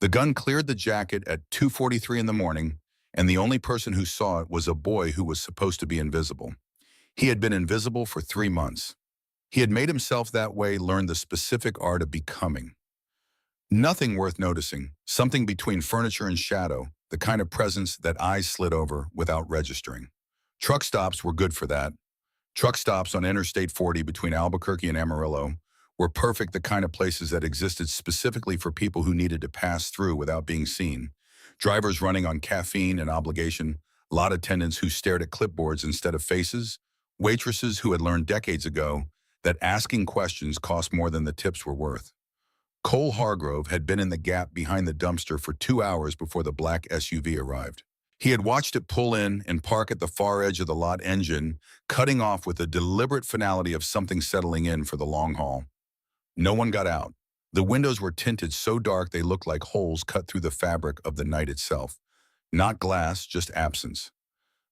The gun cleared the jacket at 2:43 in the morning, and the only person who saw it was a boy who was supposed to be invisible. He had been invisible for 3 months. He had made himself that way, learned the specific art of becoming. Nothing worth noticing, something between furniture and shadow, the kind of presence that eyes slid over without registering. Truck stops were good for that. Truck stops on Interstate 40 between Albuquerque and Amarillo were perfect, the kind of places that existed specifically for people who needed to pass through without being seen. Drivers running on caffeine and obligation, lot attendants who stared at clipboards instead of faces, waitresses who had learned decades ago that asking questions cost more than the tips were worth. Cole Hargrove had been in the gap behind the dumpster for 2 hours before the black SUV arrived. He had watched it pull in and park at the far edge of the lot, engine cutting off with the deliberate finality of something settling in for the long haul. No one got out. The windows were tinted so dark they looked like holes cut through the fabric of the night itself. Not glass, just absence.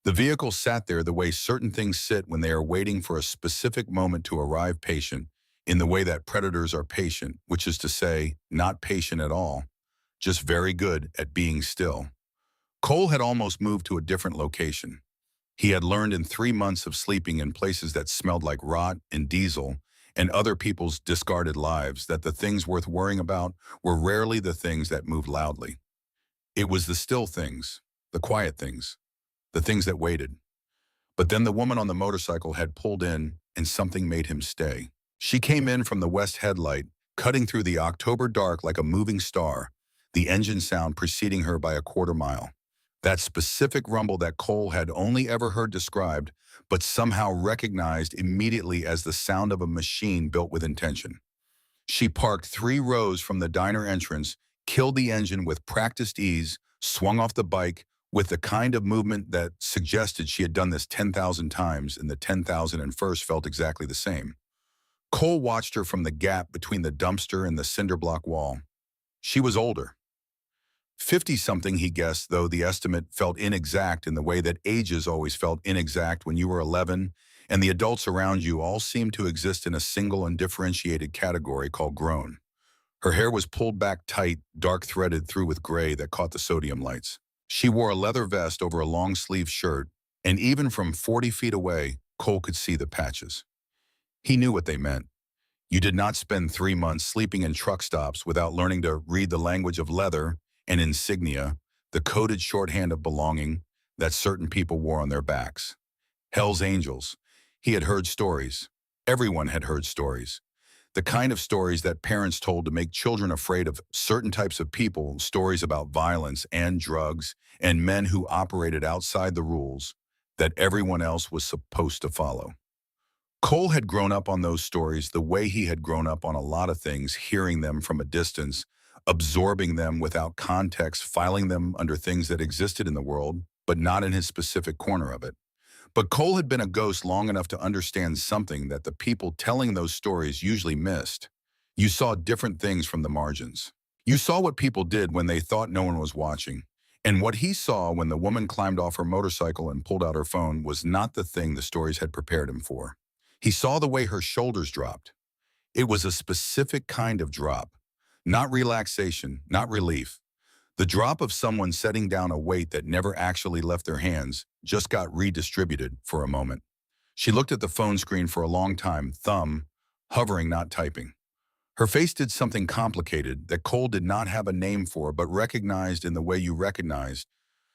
The vehicle sat there the way certain things sit when they are waiting for a specific moment to arrive, patient, in the way that predators are patient, which is to say, not patient at all, just very good at being still. Cole had almost moved to a different location. He had learned in 3 months of sleeping in places that smelled like rot and diesel and other people's discarded lives that the things worth worrying about were rarely the things that moved loudly. It was the still things, the quiet things, the things that waited. But then the woman on the motorcycle had pulled in and something made him stay. She came in from the west headlight, cutting through the October dark like a moving star, the engine sound preceding her by a quarter mile. That specific rumble that Cole had only ever heard described, but somehow recognized immediately as the sound of a machine built with intention. She parked 3 rows from the diner entrance, killed the engine with practiced ease, swung off the bike with the kind of movement that suggested she had done this 10,000 times, and the 10,001st felt exactly the same. Cole watched her from the gap between the dumpster and the cinder block wall. She was older. 50-something, he guessed, though the estimate felt inexact in the way that ages always felt inexact when you were 11, and the adults around you all seemed to exist in a single undifferentiated category called grown. Her hair was pulled back tight, dark threaded through with gray that caught the sodium lights. She wore a leather vest over a long-sleeved shirt, and even from 40 feet away, Cole could see the patches. He knew what they meant. You did not spend 3 months sleeping in truck stops without learning to read the language of leather and insignia, the coded shorthand of belonging that certain people wore on their backs. Hell's Angels. He had heard stories. Everyone had heard stories. The kind of stories that parents told to make children afraid of certain types of people, stories about violence and drugs and men who operated outside the rules that everyone else was supposed to follow. Cole had grown up on those stories the way he had grown up on a lot of things, hearing them from a distance, absorbing them without context, filing them under things that existed in the world, but not in his specific corner of it. But Cole had been a ghost long enough to understand something that the people telling those stories usually missed. You saw different things from the margins. You saw what people did when they thought no one was watching. And what he saw when the woman climbed off her motorcycle and pulled out her phone was not the thing the stories had prepared him for. He saw the way her shoulders dropped. It was a specific kind of drop. Not relaxation, not relief. The drop of someone setting down a weight that never actually left their hands, just got redistributed for a moment. She looked at the phone screen for a long time, thumb hovering, not typing. Her face did something complicated that Cole did not have a name for, but recognized in the way you recognized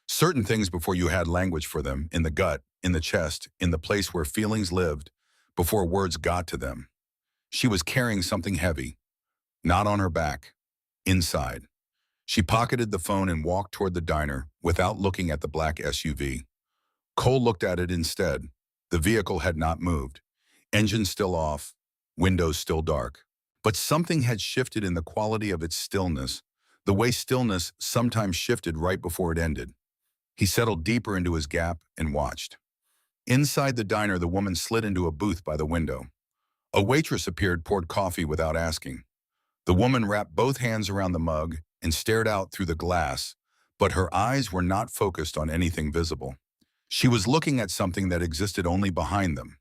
certain things before you had language for them, in the gut, in the chest, in the place where feelings lived, before words got to them. She was carrying something heavy, not on her back, inside. She pocketed the phone and walked toward the diner without looking at the black SUV. Cole looked at it instead. The vehicle had not moved. Engine still off, windows still dark. But something had shifted in the quality of its stillness, the way stillness sometimes shifted right before it ended. He settled deeper into his gap and watched. Inside the diner, the woman slid into a booth by the window. A waitress appeared, poured coffee without asking. The woman wrapped both hands around the mug and stared out through the glass, but her eyes were not focused on anything visible. She was looking at something that existed only behind them,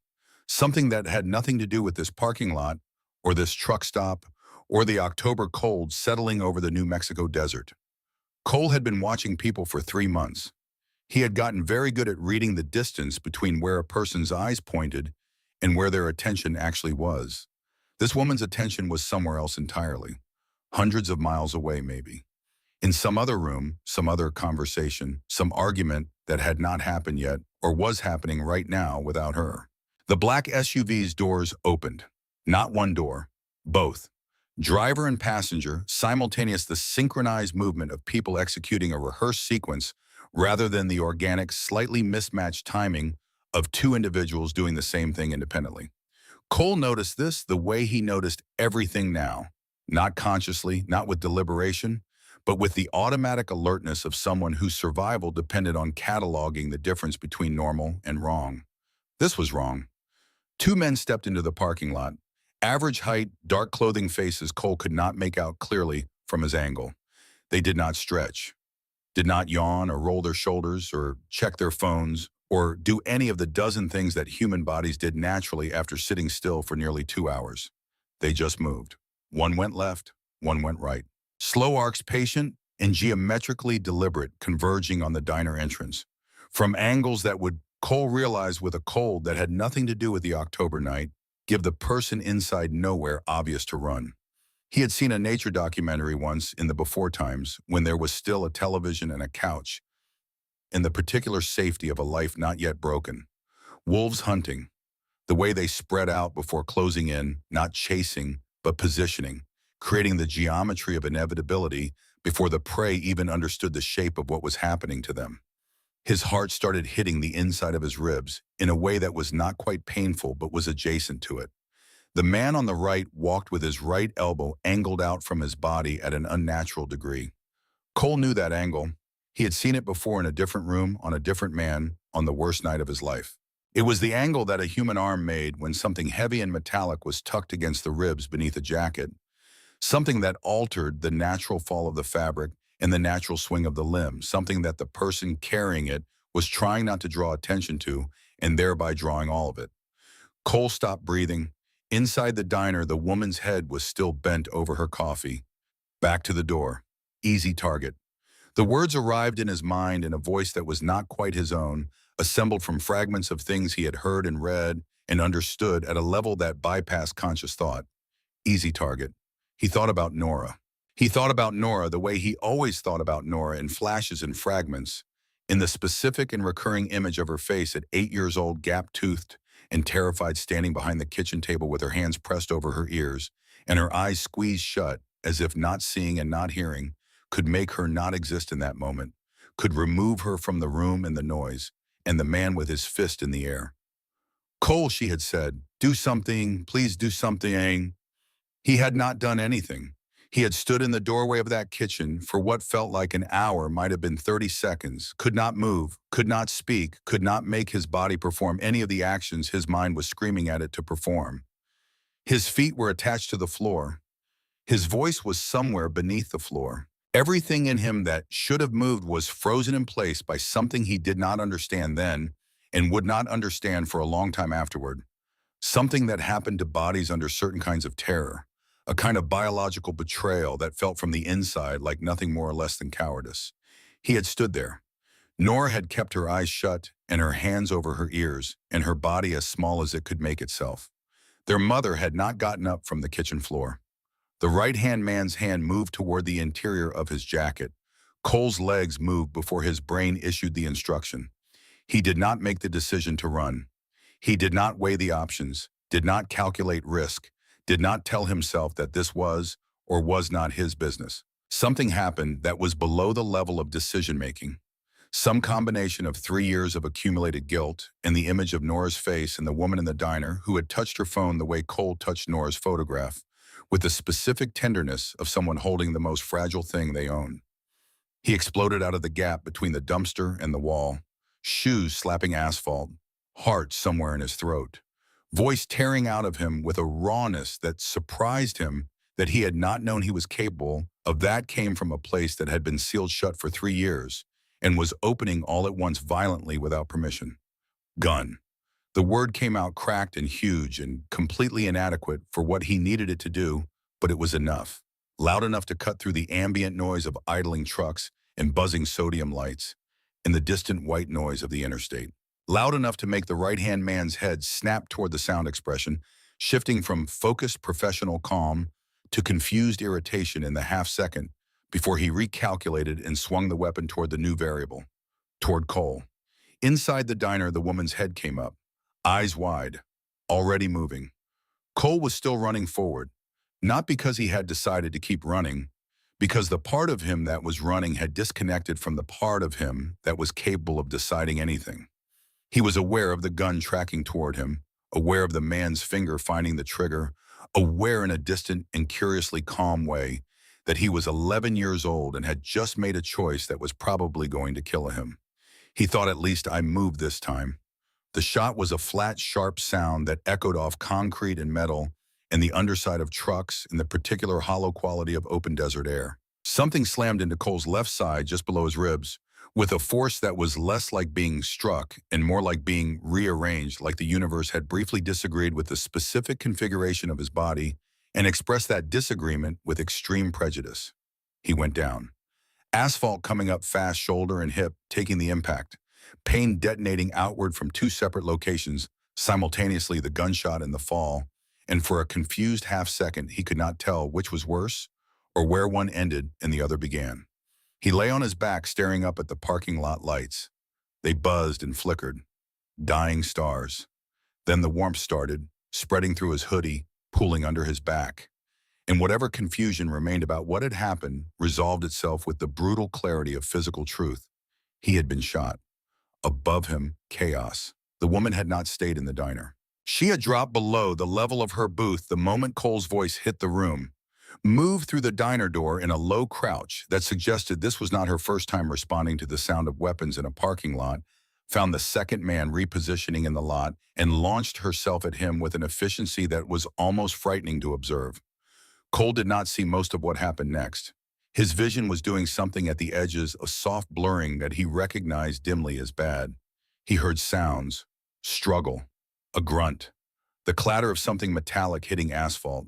something that had nothing to do with this parking lot, or this truck stop, or the October cold settling over the New Mexico desert. Cole had been watching people for 3 months. He had gotten very good at reading the distance between where a person's eyes pointed and where their attention actually was. This woman's attention was somewhere else entirely, hundreds of miles away maybe. In some other room, some other conversation, some argument that had not happened yet or was happening right now without her. The black SUV's doors opened. Not one door, both. Driver and passenger, simultaneous the synchronized movement of people executing a rehearsed sequence rather than the organic, slightly mismatched timing of two individuals doing the same thing independently. Cole noticed this the way he noticed everything now, not consciously, not with deliberation, but with the automatic alertness of someone whose survival depended on cataloging the difference between normal and wrong. This was wrong. Two men stepped into the parking lot. Average height, dark clothing faces Cole could not make out clearly from his angle. They did not stretch, did not yawn or roll their shoulders or check their phones or do any of the dozen things that human bodies did naturally after sitting still for nearly 2 hours. They just moved. One went left, one went right. Slow arcs, patient and geometrically deliberate, converging on the diner entrance. From angles that would, Cole realized with a cold that had nothing to do with the October night, give the person inside nowhere obvious to run. He had seen a nature documentary once in the before times when there was still a television and a couch, in the particular safety of a life not yet broken. Wolves hunting, the way they spread out before closing in, not chasing, but positioning, creating the geometry of inevitability before the prey even understood the shape of what was happening to them. His heart started hitting the inside of his ribs in a way that was not quite painful but was adjacent to it. The man on the right walked with his right elbow angled out from his body at an unnatural degree. Cole knew that angle. He had seen it before in a different room, on a different man, on the worst night of his life. It was the angle that a human arm made when something heavy and metallic was tucked against the ribs beneath a jacket, something that altered the natural fall of the fabric and the natural swing of the limb, something that the person carrying it was trying not to draw attention to and thereby drawing all of it. Cole stopped breathing. Inside the diner, the woman's head was still bent over her coffee. Back to the door. Easy target. The words arrived in his mind in a voice that was not quite his own, assembled from fragments of things he had heard and read and understood at a level that bypassed conscious thought. Easy target. He thought about Nora. He thought about Nora the way he always thought about Nora in flashes and fragments, in the specific and recurring image of her face at 8 years old, gap-toothed and terrified, standing behind the kitchen table with her hands pressed over her ears and her eyes squeezed shut as if not seeing and not hearing could make her not exist in that moment, could remove her from the room and the noise, and the man with his fist in the air. Cole, she had said, do something, please do something. He had not done anything. He had stood in the doorway of that kitchen for what felt like an hour, might have been 30 seconds, could not move, could not speak, could not make his body perform any of the actions his mind was screaming at it to perform. His feet were attached to the floor. His voice was somewhere beneath the floor. Everything in him that should have moved was frozen in place by something he did not understand then and would not understand for a long time afterward. Something that happened to bodies under certain kinds of terror, a kind of biological betrayal that felt from the inside like nothing more or less than cowardice. He had stood there. Nora had kept her eyes shut and her hands over her ears and her body as small as it could make itself. Their mother had not gotten up from the kitchen floor. The right-hand man's hand moved toward the interior of his jacket. Cole's legs moved before his brain issued the instruction. He did not make the decision to run. He did not weigh the options, did not calculate risk, did not tell himself that this was or was not his business. Something happened that was below the level of decision-making. Some combination of 3 years of accumulated guilt and the image of Nora's face and the woman in the diner who had touched her phone the way Cole touched Nora's photograph, with the specific tenderness of someone holding the most fragile thing they own. He exploded out of the gap between the dumpster and the wall, shoes slapping asphalt, heart somewhere in his throat, voice tearing out of him with a rawness that surprised him that he had not known he was capable of. That came from a place that had been sealed shut for 3 years and was opening all at once violently without permission. Gun. The word came out cracked and huge and completely inadequate for what he needed it to do, but it was enough. Loud enough to cut through the ambient noise of idling trucks and buzzing sodium lights, and the distant white noise of the interstate. Loud enough to make the right-hand man's head snap toward the sound expression, shifting from focused professional calm to confused irritation in the half-second before he recalculated and swung the weapon toward the new variable, toward Cole. Inside the diner, the woman's head came up, eyes wide, already moving. Cole was still running forward, not because he had decided to keep running, because the part of him that was running had disconnected from the part of him that was capable of deciding anything. He was aware of the gun tracking toward him, aware of the man's finger finding the trigger, aware in a distant and curiously calm way that he was 11 years old and had just made a choice that was probably going to kill him. He thought, at least I moved this time. The shot was a flat, sharp sound that echoed off concrete and metal and the underside of trucks and the particular hollow quality of open desert air. Something slammed into Cole's left side just below his ribs, with a force that was less like being struck and more like being rearranged, like the universe had briefly disagreed with the specific configuration of his body and expressed that disagreement with extreme prejudice. He went down. Asphalt coming up fast, shoulder and hip, taking the impact. Pain detonating outward from two separate locations, simultaneously the gunshot and the fall, and for a confused half-second he could not tell which was worse or where one ended and the other began. He lay on his back staring up at the parking lot lights. They buzzed and flickered, dying stars. Then the warmth started, spreading through his hoodie, pooling under his back. And whatever confusion remained about what had happened resolved itself with the brutal clarity of physical truth. He had been shot. Above him, chaos. The woman had not stayed in the diner. She had dropped below the level of her booth the moment Cole's voice hit the room, moved through the diner door in a low crouch that suggested this was not her first time responding to the sound of weapons in a parking lot, found the second man repositioning in the lot, and launched herself at him with an efficiency that was almost frightening to observe. Cole did not see most of what happened next. His vision was doing something at the edges, a soft blurring that he recognized dimly as bad. He heard sounds, struggle, a grunt, the clatter of something metallic hitting asphalt,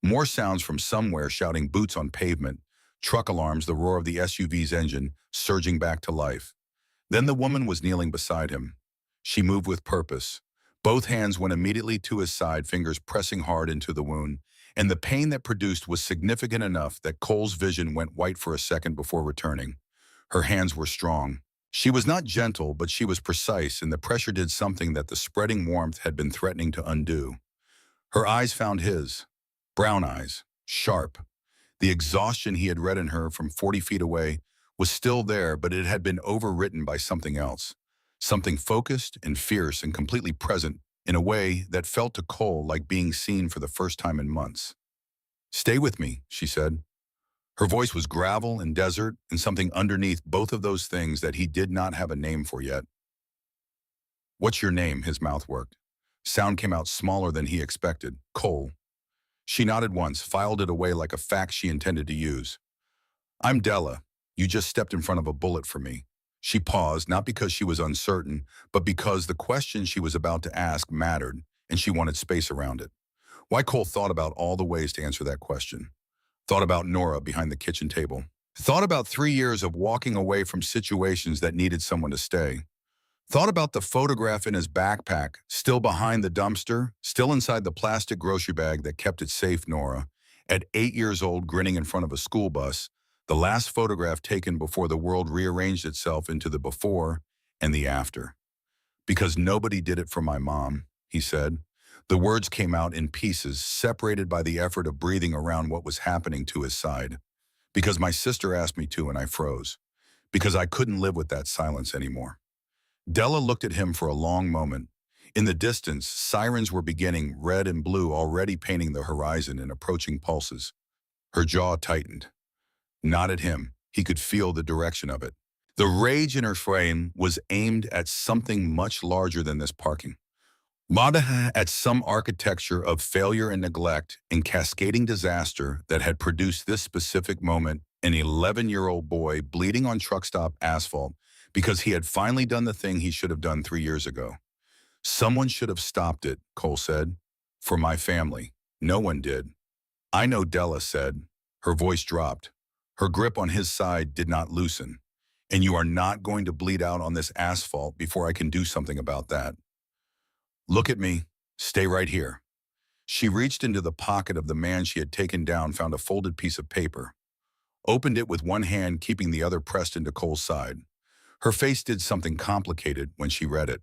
more sounds from somewhere shouting boots on pavement, truck alarms, the roar of the SUV's engine surging back to life. Then the woman was kneeling beside him. She moved with purpose. Both hands went immediately to his side, fingers pressing hard into the wound, and the pain that produced was significant enough that Cole's vision went white for a second before returning. Her hands were strong. She was not gentle, but she was precise, and the pressure did something that the spreading warmth had been threatening to undo. Her eyes found his. Brown eyes, sharp. The exhaustion he had read in her from 40 feet away was still there, but it had been overwritten by something else. Something focused and fierce and completely present in a way that felt to Cole like being seen for the first time in months. "Stay with me," she said. Her voice was gravel and desert and something underneath both of those things that he did not have a name for yet. "What's your name?" His mouth worked. Sound came out smaller than he expected. "Cole." She nodded once, filed it away like a fact she intended to use. "I'm Della. You just stepped in front of a bullet for me." She paused, not because she was uncertain, but because the question she was about to ask mattered, and she wanted space around it. Why Cole thought about all the ways to answer that question. Thought about Nora behind the kitchen table. Thought about 3 years of walking away from situations that needed someone to stay. Thought about the photograph in his backpack, still behind the dumpster, still inside the plastic grocery bag that kept it safe, Nora, at 8 years old, grinning in front of a school bus, the last photograph taken before the world rearranged itself into the before and the after. "Because nobody did it for my mom," he said. The words came out in pieces, separated by the effort of breathing around what was happening to his side. "Because my sister asked me to and I froze. Because I couldn't live with that silence anymore." Della looked at him for a long moment. In the distance, sirens were beginning, red and blue already painting the horizon in approaching pulses. Her jaw tightened. Not at him. He could feel the direction of it. The rage in her frame was aimed at something much larger than this parking. At some architecture of failure and neglect and cascading disaster that had produced this specific moment, an 11-year-old boy bleeding on truck stop asphalt because he had finally done the thing he should have done 3 years ago. "Someone should have stopped it," Cole said. "For my family. No one did." "I know," Della said. Her voice dropped. Her grip on his side did not loosen. And you are not going to bleed out on this asphalt before I can do something about that. Look at me. Stay right here. She reached into the pocket of the man she had taken down, found a folded piece of paper, opened it with one hand, keeping the other pressed into Cole's side. Her face did something complicated when she read it.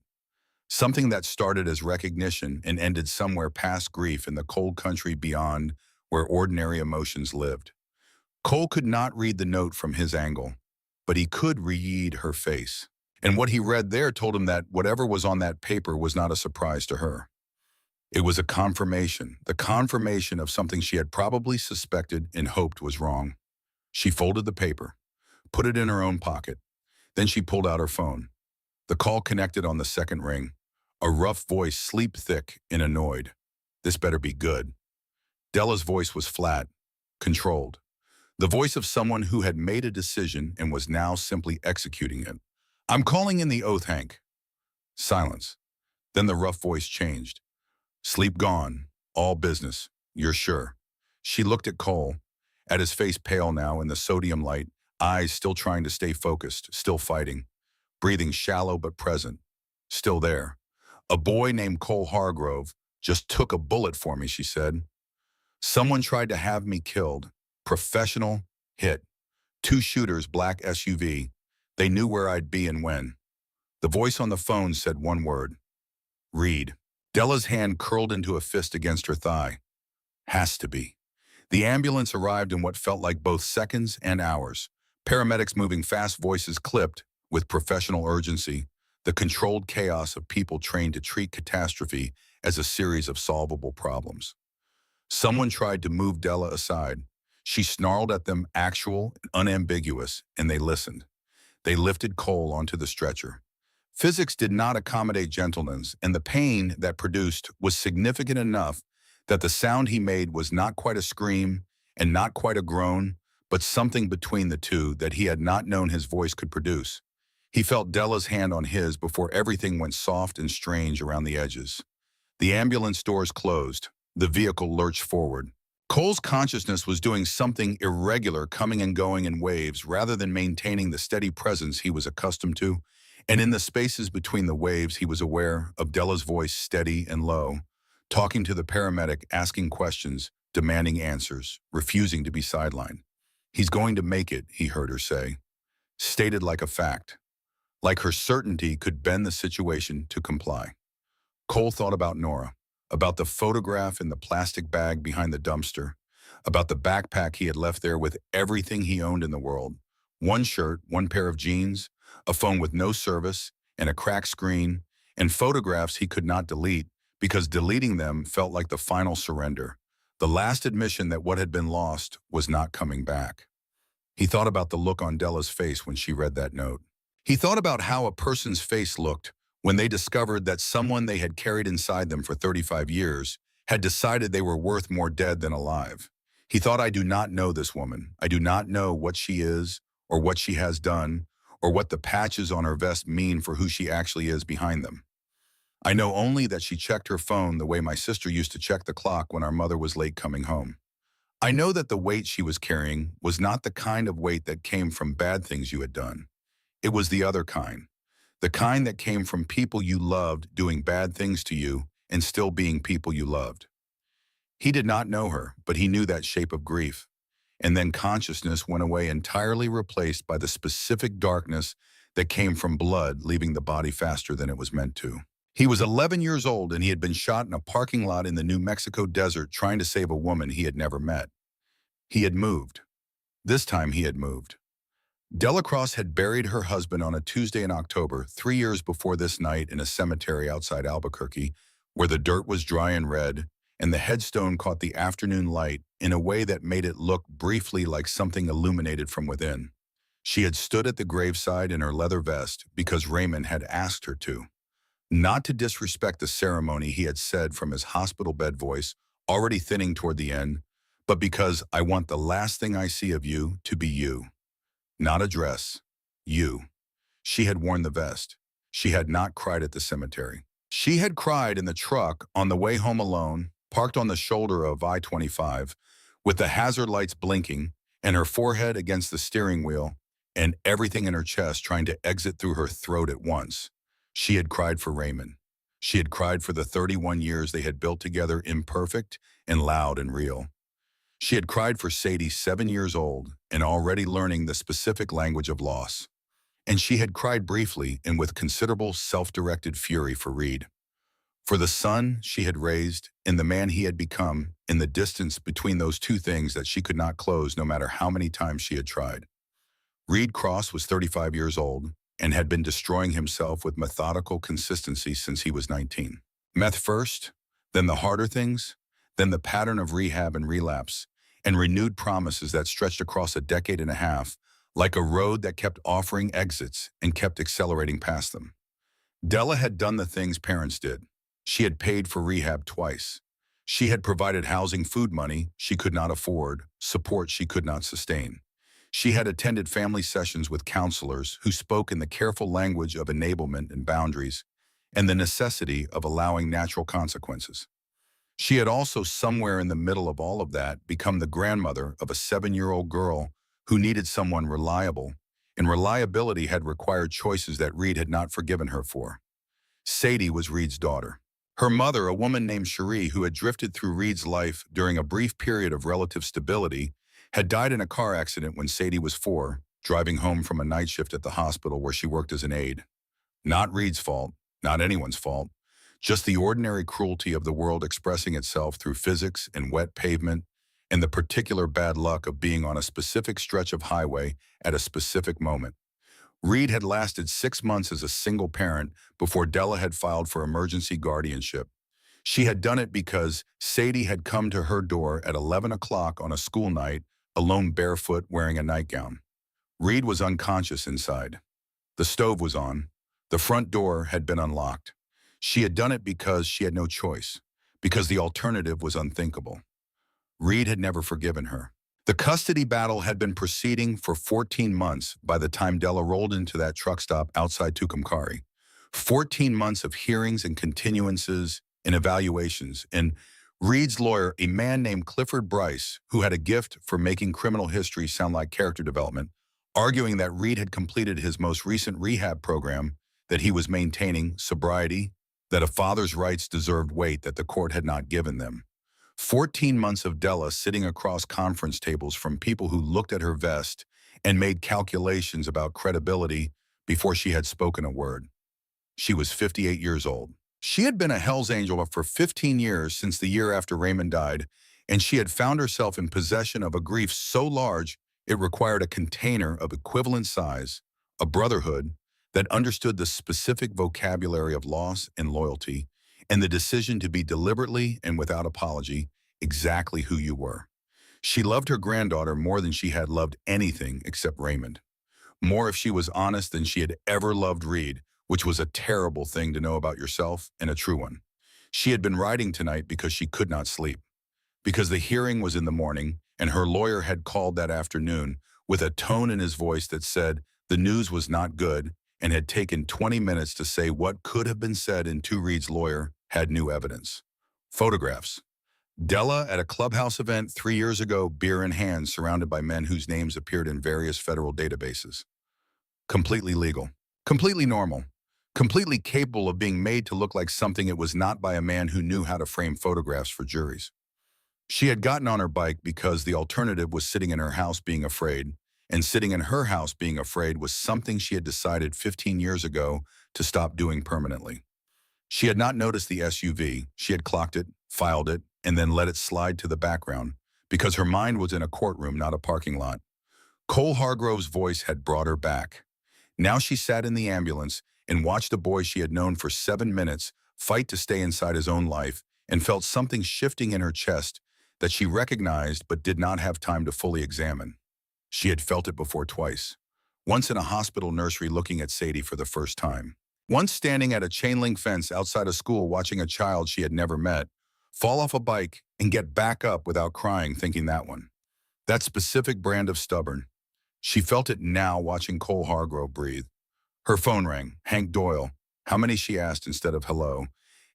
Something that started as recognition and ended somewhere past grief in the cold country beyond where ordinary emotions lived. Cole could not read the note from his angle, but he could read her face. And what he read there told him that whatever was on that paper was not a surprise to her. It was a confirmation, the confirmation of something she had probably suspected and hoped was wrong. She folded the paper, put it in her own pocket. Then she pulled out her phone. The call connected on the second ring. A rough voice, sleep-thick and annoyed. This better be good. Della's voice was flat, controlled. The voice of someone who had made a decision and was now simply executing it. I'm calling in the oath, Hank. Silence. Then the rough voice changed. Sleep gone. All business. You're sure? She looked at Cole, at his face pale now in the sodium light, eyes still trying to stay focused, still fighting, breathing shallow but present, still there. A boy named Cole Hargrove just took a bullet for me, she said. Someone tried to have me killed. Professional hit. 2 shooters, black SUV. They knew where I'd be and when. The voice on the phone said one word. Read. Della's hand curled into a fist against her thigh. Has to be. The ambulance arrived in what felt like both seconds and hours. Paramedics moving fast, voices clipped with professional urgency, the controlled chaos of people trained to treat catastrophe as a series of solvable problems. Someone tried to move Della aside. She snarled at them, actual and unambiguous, and they listened. They lifted Cole onto the stretcher. Physics did not accommodate gentleness, and the pain that produced was significant enough that the sound he made was not quite a scream and not quite a groan, but something between the two that he had not known his voice could produce. He felt Della's hand on his before everything went soft and strange around the edges. The ambulance doors closed. The vehicle lurched forward. Cole's consciousness was doing something irregular, coming and going in waves rather than maintaining the steady presence he was accustomed to. And in the spaces between the waves, he was aware of Della's voice, steady and low, talking to the paramedic, asking questions, demanding answers, refusing to be sidelined. He's going to make it, he heard her say, stated like a fact, like her certainty could bend the situation to comply. Cole thought about Nora, about the photograph in the plastic bag behind the dumpster, about the backpack he had left there with everything he owned in the world. One shirt, one pair of jeans, a phone with no service, and a cracked screen, and photographs he could not delete because deleting them felt like the final surrender, the last admission that what had been lost was not coming back. He thought about the look on Della's face when she read that note. He thought about how a person's face looked when they discovered that someone they had carried inside them for 35 years had decided they were worth more dead than alive. He thought, I do not know this woman. I do not know what she is or what she has done or what the patches on her vest mean for who she actually is behind them. I know only that she checked her phone the way my sister used to check the clock when our mother was late coming home. I know that the weight she was carrying was not the kind of weight that came from bad things you had done. It was the other kind. The kind that came from people you loved doing bad things to you and still being people you loved. He did not know her, but he knew that shape of grief. And then consciousness went away, entirely replaced by the specific darkness that came from blood leaving the body faster than it was meant to. He was 11 years old and he had been shot in a parking lot in the New Mexico desert trying to save a woman he had never met. He had moved. This time he had moved. Della Cross had buried her husband on a Tuesday in October, 3 years before this night, in a cemetery outside Albuquerque, where the dirt was dry and red, and the headstone caught the afternoon light in a way that made it look briefly like something illuminated from within. She had stood at the graveside in her leather vest because Raymond had asked her to. Not to disrespect the ceremony, he had said from his hospital bed voice, already thinning toward the end, but because I want the last thing I see of you to be you. Not a dress. You. She had worn the vest. She had not cried at the cemetery. She had cried in the truck on the way home alone, parked on the shoulder of I-25, with the hazard lights blinking and her forehead against the steering wheel, and everything in her chest trying to exit through her throat at once. She had cried for Raymond. She had cried for the 31 years they had built together, imperfect and loud and real. She had cried for Sadie, 7 years old, and already learning the specific language of loss. And she had cried briefly and with considerable self-directed fury for Reed. For the son she had raised and the man he had become, in the distance between those two things that she could not close no matter how many times she had tried. Reed Cross was 35 years old and had been destroying himself with methodical consistency since he was 19. Meth first, then the harder things, then the pattern of rehab and relapse, and renewed promises that stretched across a decade and a half, like a road that kept offering exits and kept accelerating past them. Della had done the things parents did. She had paid for rehab twice. She had provided housing, food money she could not afford, support she could not sustain. She had attended family sessions with counselors who spoke in the careful language of enablement and boundaries, and the necessity of allowing natural consequences. She had also, somewhere in the middle of all of that, become the grandmother of a 7-year-old girl who needed someone reliable, and reliability had required choices that Reed had not forgiven her for. Sadie was Reed's daughter. Her mother, a woman named Cherie, who had drifted through Reed's life during a brief period of relative stability, had died in a car accident when Sadie was 4, driving home from a night shift at the hospital where she worked as an aide. Not Reed's fault, not anyone's fault, just the ordinary cruelty of the world expressing itself through physics and wet pavement, and the particular bad luck of being on a specific stretch of highway at a specific moment. Reed had lasted 6 months as a single parent before Della had filed for emergency guardianship. She had done it because Sadie had come to her door at 11 o'clock on a school night, alone, barefoot, wearing a nightgown. Reed was unconscious inside. The stove was on. The front door had been unlocked. She had done it because she had no choice, because the alternative was unthinkable. Reed had never forgiven her. The custody battle had been proceeding for 14 months by the time Della rolled into that truck stop outside Tucumcari. 14 months of hearings and continuances and evaluations, and Reed's lawyer, a man named Clifford Bryce, who had a gift for making criminal history sound like character development, arguing that Reed had completed his most recent rehab program, that he was maintaining sobriety, that a father's rights deserved weight that the court had not given them. 14 months of Della sitting across conference tables from people who looked at her vest and made calculations about credibility before she had spoken a word. She was 58 years old. She had been a Hell's Angel for 15 years since the year after Raymond died, and she had found herself in possession of a grief so large it required a container of equivalent size, a brotherhood that understood the specific vocabulary of loss and loyalty, and the decision to be deliberately and without apology exactly who you were. She loved her granddaughter more than she had loved anything except Raymond. More, if she was honest, than she had ever loved Reed, which was a terrible thing to know about yourself and a true one. She had been writing tonight because she could not sleep, because the hearing was in the morning and her lawyer had called that afternoon with a tone in his voice that said the news was not good and had taken 20 minutes to say what could have been said, and Reed's lawyer had new evidence. Photographs. Della at a clubhouse event 3 years ago, beer in hand, surrounded by men whose names appeared in various federal databases. Completely legal. Completely normal. Completely capable of being made to look like something it was not by a man who knew how to frame photographs for juries. She had gotten on her bike because the alternative was sitting in her house being afraid, and sitting in her house being afraid was something she had decided 15 years ago to stop doing permanently. She had not noticed the SUV. She had clocked it, filed it, and then let it slide to the background because her mind was in a courtroom, not a parking lot. Cole Hargrove's voice had brought her back. Now she sat in the ambulance and watched a boy she had known for 7 minutes fight to stay inside his own life, and felt something shifting in her chest that she recognized but did not have time to fully examine. She had felt it before twice. Once in a hospital nursery looking at Sadie for the first time. Once standing at a chain-link fence outside a school watching a child she had never met fall off a bike and get back up without crying, thinking that one. That specific brand of stubborn. She felt it now watching Cole Hargrove breathe. Her phone rang. Hank Doyle. How many, she asked instead of hello.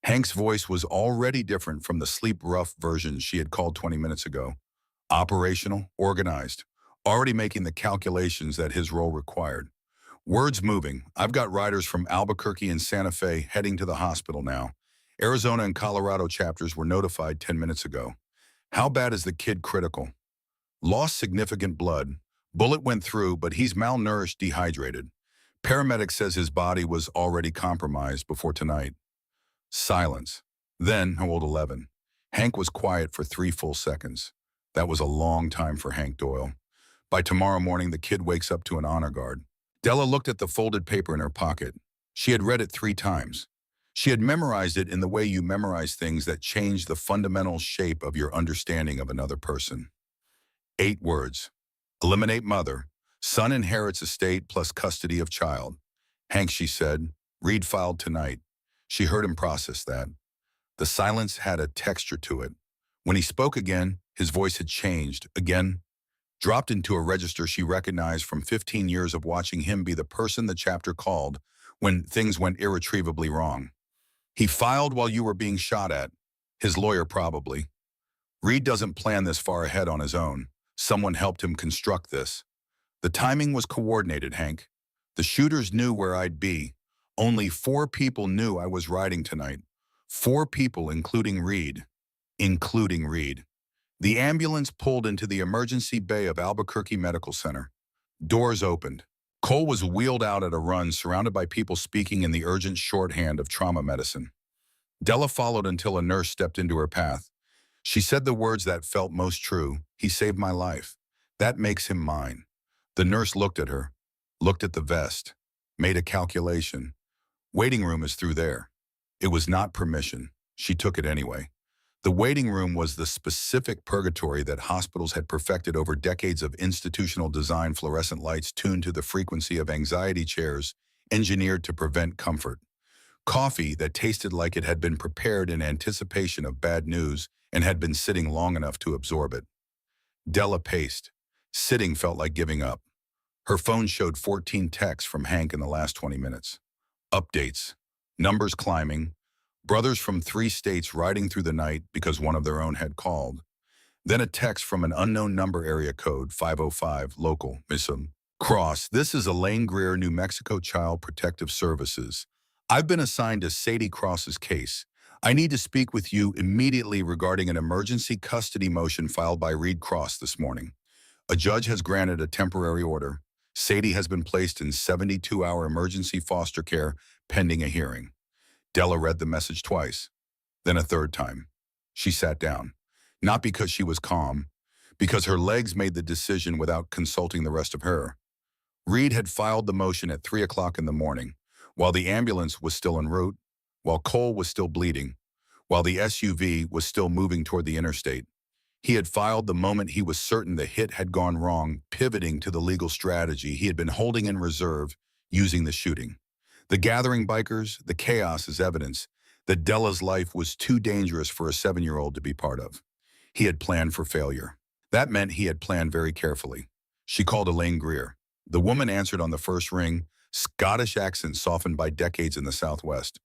Hank's voice was already different from the sleep-rough version she had called 20 minutes ago. Operational, organized, already making the calculations that his role required. Words moving. I've got riders from Albuquerque and Santa Fe heading to the hospital now. Arizona and Colorado chapters were notified 10 minutes ago. How bad is the kid? Critical. Lost significant blood. Bullet went through, but he's malnourished, dehydrated. Paramedic says his body was already compromised before tonight. Silence. Then, how old? 11. Hank was quiet for 3 full seconds. That was a long time for Hank Doyle. By tomorrow morning, the kid wakes up to an honor guard. Della looked at the folded paper in her pocket. She had read it 3 times. She had memorized it in the way you memorize things that change the fundamental shape of your understanding of another person. 8 words. Eliminate mother. Son inherits estate plus custody of child. Hank, she said. Reed filed tonight. She heard him process that. The silence had a texture to it. When he spoke again, his voice had changed. Again, dropped into a register she recognized from 15 years of watching him be the person the chapter called when things went irretrievably wrong. He filed while you were being shot at. His lawyer probably. Reed doesn't plan this far ahead on his own. Someone helped him construct this. The timing was coordinated, Hank. The shooters knew where I'd be. Only 4 people knew I was riding tonight. 4 people, including Reed. Including Reed. The ambulance pulled into the emergency bay of Albuquerque Medical Center. Doors opened. Cole was wheeled out at a run, surrounded by people speaking in the urgent shorthand of trauma medicine. Della followed until a nurse stepped into her path. She said the words that felt most true. He saved my life. That makes him mine. The nurse looked at her, looked at the vest, made a calculation. Waiting room is through there. It was not permission. She took it anyway. The waiting room was the specific purgatory that hospitals had perfected over decades of institutional design, fluorescent lights tuned to the frequency of anxiety chairs, engineered to prevent comfort. Coffee that tasted like it had been prepared in anticipation of bad news and had been sitting long enough to absorb it. Della paced. Sitting felt like giving up. Her phone showed 14 texts from Hank in the last 20 minutes. Updates. Numbers climbing. Brothers from 3 states riding through the night because one of their own had called. Then a text from an unknown number, area code 505, local, Missum. Cross, this is Elaine Greer, New Mexico Child Protective Services. I've been assigned to Sadie Cross's case. I need to speak with you immediately regarding an emergency custody motion filed by Reed Cross this morning. A judge has granted a temporary order. Sadie has been placed in 72-hour emergency foster care pending a hearing. Della read the message twice, then a 3rd time. She sat down, not because she was calm, because her legs made the decision without consulting the rest of her. Reed had filed the motion at 3 o'clock in the morning, while the ambulance was still en route, while Cole was still bleeding, while the SUV was still moving toward the interstate. He had filed the moment he was certain the hit had gone wrong, pivoting to the legal strategy he had been holding in reserve, using the shooting. The gathering bikers, the chaos is evidence that Della's life was too dangerous for a 7-year-old to be part of. He had planned for failure. That meant he had planned very carefully. She called Elaine Greer. The woman answered on the first ring, Scottish accent softened by decades in the Southwest.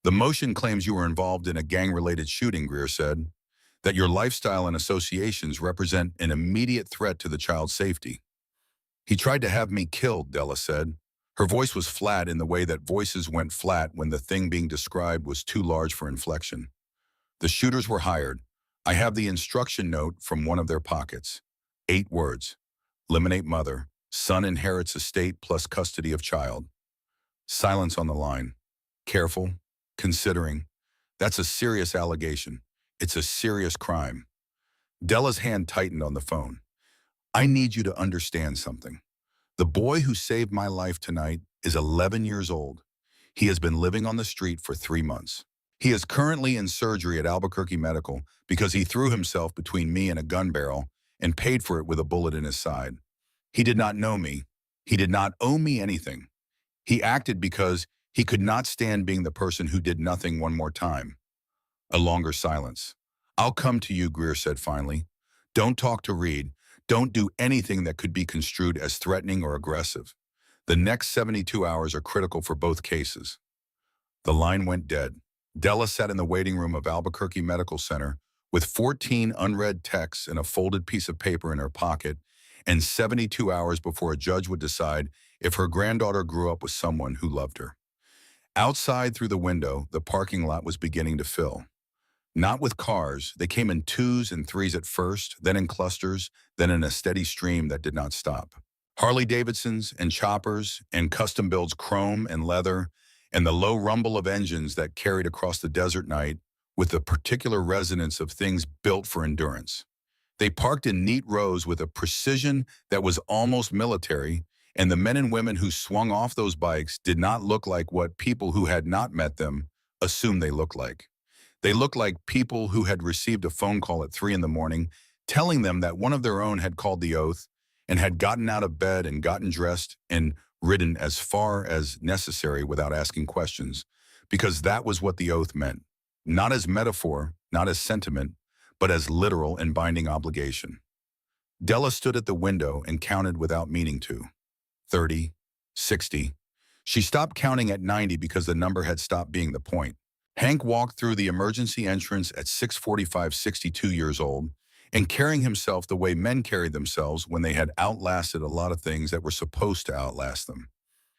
The motion claims you were involved in a gang-related shooting, Greer said, that your lifestyle and associations represent an immediate threat to the child's safety. He tried to have me killed, Della said. Her voice was flat in the way that voices went flat when the thing being described was too large for inflection. The shooters were hired. I have the instruction note from one of their pockets. 8 words. Eliminate mother. Son inherits estate plus custody of child. Silence on the line. Careful. Considering. That's a serious allegation. It's a serious crime. Della's hand tightened on the phone. I need you to understand something. The boy who saved my life tonight is 11 years old. He has been living on the street for 3 months. He is currently in surgery at Albuquerque Medical because he threw himself between me and a gun barrel and paid for it with a bullet in his side. He did not know me. He did not owe me anything. He acted because he could not stand being the person who did nothing one more time. A longer silence. I'll come to you, Greer said finally. Don't talk to Reed. Don't do anything that could be construed as threatening or aggressive. The next 72 hours are critical for both cases. The line went dead. Della sat in the waiting room of Albuquerque Medical Center with 14 unread texts and a folded piece of paper in her pocket and 72 hours before a judge would decide if her granddaughter grew up with someone who loved her. Outside through the window, the parking lot was beginning to fill. Not with cars, they came in twos and threes at first, then in clusters, then in a steady stream that did not stop. Harley-Davidsons and choppers and custom builds chrome and leather and the low rumble of engines that carried across the desert night with the particular resonance of things built for endurance. They parked in neat rows with a precision that was almost military, and the men and women who swung off those bikes did not look like what people who had not met them assumed they looked like. They looked like people who had received a phone call at 3 in the morning telling them that one of their own had called the oath and had gotten out of bed and gotten dressed and ridden as far as necessary without asking questions, because that was what the oath meant. Not as metaphor, not as sentiment, but as literal and binding obligation. Della stood at the window and counted without meaning to. 30, 60. She stopped counting at 90 because the number had stopped being the point. Hank walked through the emergency entrance at 6:45, 62 years old, and carrying himself the way men carried themselves when they had outlasted a lot of things that were supposed to outlast them.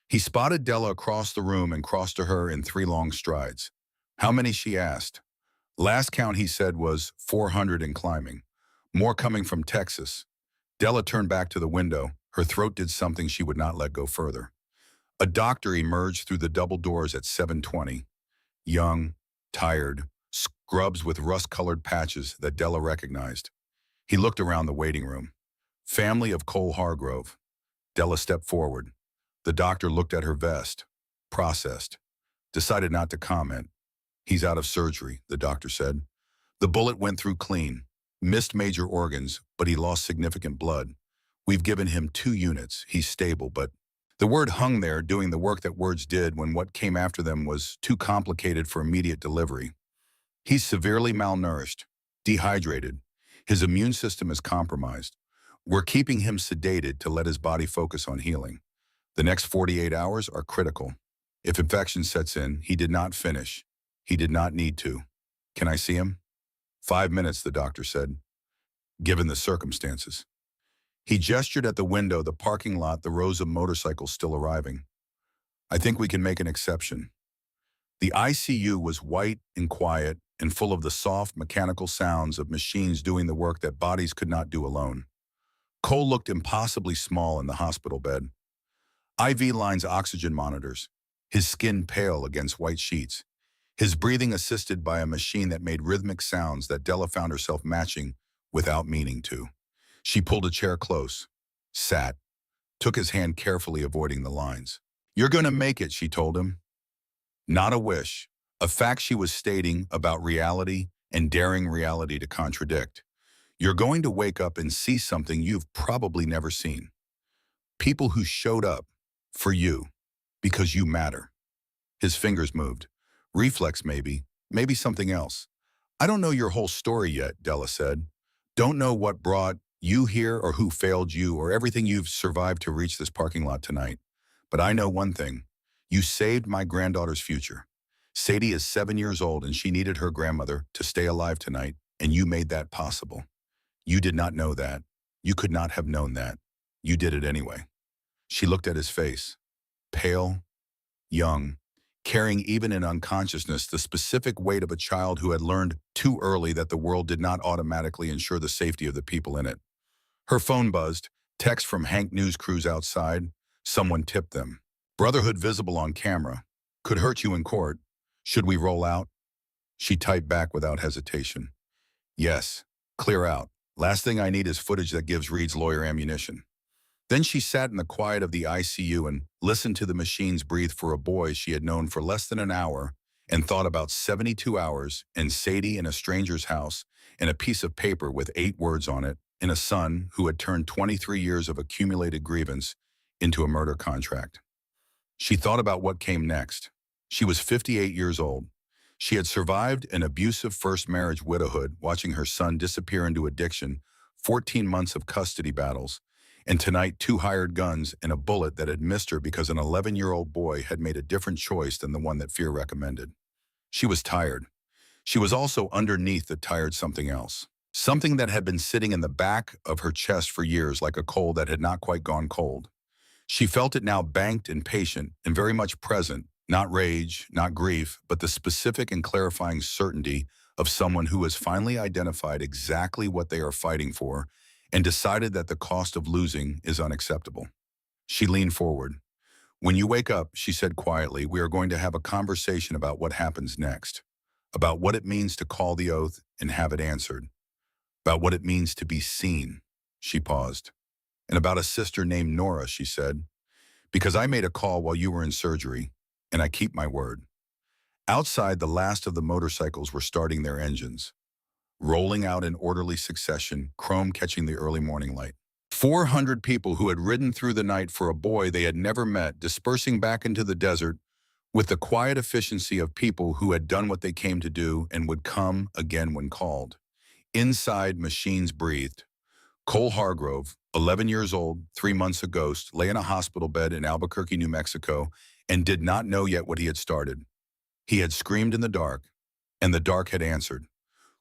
He spotted Della across the room and crossed to her in 3 long strides. How many, she asked. Last count, he said, was 400 and climbing. More coming from Texas. Della turned back to the window. Her throat did something she would not let go further. A doctor emerged through the double doors at 7:20. Young, tired, scrubs with rust-colored patches that Della recognized. He looked around the waiting room. Family of Cole Hargrove. Della stepped forward. The doctor looked at her vest, processed, decided not to comment. He's out of surgery, the doctor said. The bullet went through clean, missed major organs, but he lost significant blood. We've given him 2 units. He's stable, but the word hung there doing the work that words did when what came after them was too complicated for immediate delivery. He's severely malnourished, dehydrated. His immune system is compromised. We're keeping him sedated to let his body focus on healing. The next 48 hours are critical. If infection sets in, he did not finish. He did not need to. Can I see him? 5 minutes, the doctor said, given the circumstances. He gestured at the window, the parking lot, the rows of motorcycles still arriving. I think we can make an exception. The ICU was white and quiet and full of the soft mechanical sounds of machines doing the work that bodies could not do alone. Cole looked impossibly small in the hospital bed. IV lines, oxygen monitors, his skin pale against white sheets, his breathing assisted by a machine that made rhythmic sounds that Della found herself matching without meaning to. She pulled a chair close, sat, took his hand carefully, avoiding the lines. You're going to make it, she told him. Not a wish, a fact she was stating about reality and daring reality to contradict. You're going to wake up and see something you've probably never seen. People who showed up for you because you matter. His fingers moved. Reflex maybe something else. I don't know your whole story yet, Della said. Don't know what brought you here or who failed you or everything you've survived to reach this parking lot tonight. But I know one thing. You saved my granddaughter's future. Sadie is 7 years old and she needed her grandmother to stay alive tonight, and you made that possible. You did not know that. You could not have known that. You did it anyway. She looked at his face. Pale, young, carrying even in unconsciousness the specific weight of a child who had learned too early that the world did not automatically ensure the safety of the people in it. Her phone buzzed, text from Hank news crews outside. Someone tipped them. Brotherhood visible on camera. Could hurt you in court. Should we roll out? She typed back without hesitation. Yes, clear out. Last thing I need is footage that gives Reed's lawyer ammunition. Then she sat in the quiet of the ICU and listened to the machines breathe for a boy she had known for less than an hour and thought about 72 hours and Sadie in a stranger's house and a piece of paper with 8 words on it and a son who had turned 23 years of accumulated grievance into a murder contract. She thought about what came next. She was 58 years old. She had survived an abusive first marriage widowhood, watching her son disappear into addiction, 14 months of custody battles, and tonight 2 hired guns and a bullet that had missed her because an 11-year-old boy had made a different choice than the one that fear recommended. She was tired. She was also underneath the tired something else. something that had been sitting in the back of her chest for years like a cold that had not quite gone cold. She felt it now, banked and patient and very much present, not rage, not grief, but the specific and clarifying certainty of someone who has finally identified exactly what they are fighting for and decided that the cost of losing is unacceptable. She leaned forward. "When you wake up," she said quietly, "we are going to have a conversation about what happens next, about what it means to call the oath and have it answered, about what it means to be seen." She paused. "And about a sister named Nora," she said, "because I made a call while you were in surgery, and I keep my word." Outside, the last of the motorcycles were starting their engines, rolling out in orderly succession, chrome catching the early morning light. 400 people who had ridden through the night for a boy they had never met, dispersing back into the desert with the quiet efficiency of people who had done what they came to do and would come again when called. Inside, machines breathed. Cole Hargrove, 11 years old, 3 months a ghost, lay in a hospital bed in Albuquerque, New Mexico, and did not know yet what he had started. He had screamed in the dark, and the dark had answered.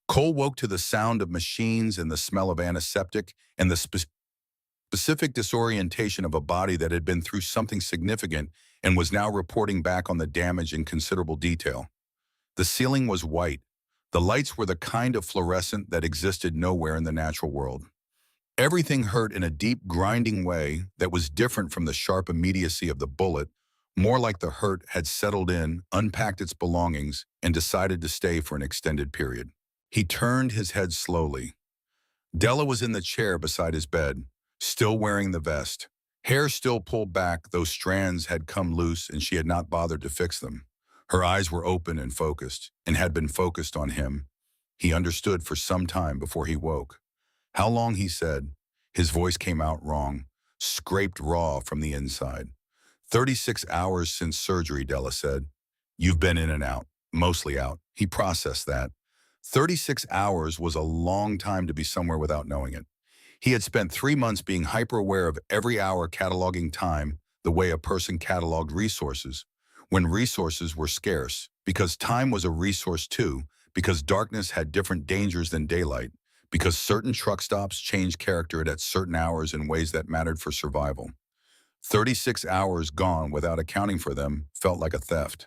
Cole woke to the sound of machines and the smell of antiseptic and the specific disorientation of a body that had been through something significant and was now reporting back on the damage in considerable detail. The ceiling was white. The lights were the kind of fluorescent that existed nowhere in the natural world. Everything hurt in a deep, grinding way that was different from the sharp immediacy of the bullet, more like the hurt had settled in, unpacked its belongings, and decided to stay for an extended period. He turned his head slowly. Della was in the chair beside his bed, still wearing the vest. Hair still pulled back, those strands had come loose and she had not bothered to fix them. Her eyes were open and focused, and had been focused on him. He understood for some time before he woke. "How long?" he said. His voice came out wrong, scraped raw from the inside. 36 hours since surgery, Della said. "You've been in and out, mostly out." He processed that. 36 hours was a long time to be somewhere without knowing it. He had spent 3 months being hyper-aware of every hour, cataloging time the way a person cataloged resources, when resources were scarce, because time was a resource too, because darkness had different dangers than daylight, because certain truck stops changed character at certain hours in ways that mattered for survival. 36 hours gone without accounting for them felt like a theft.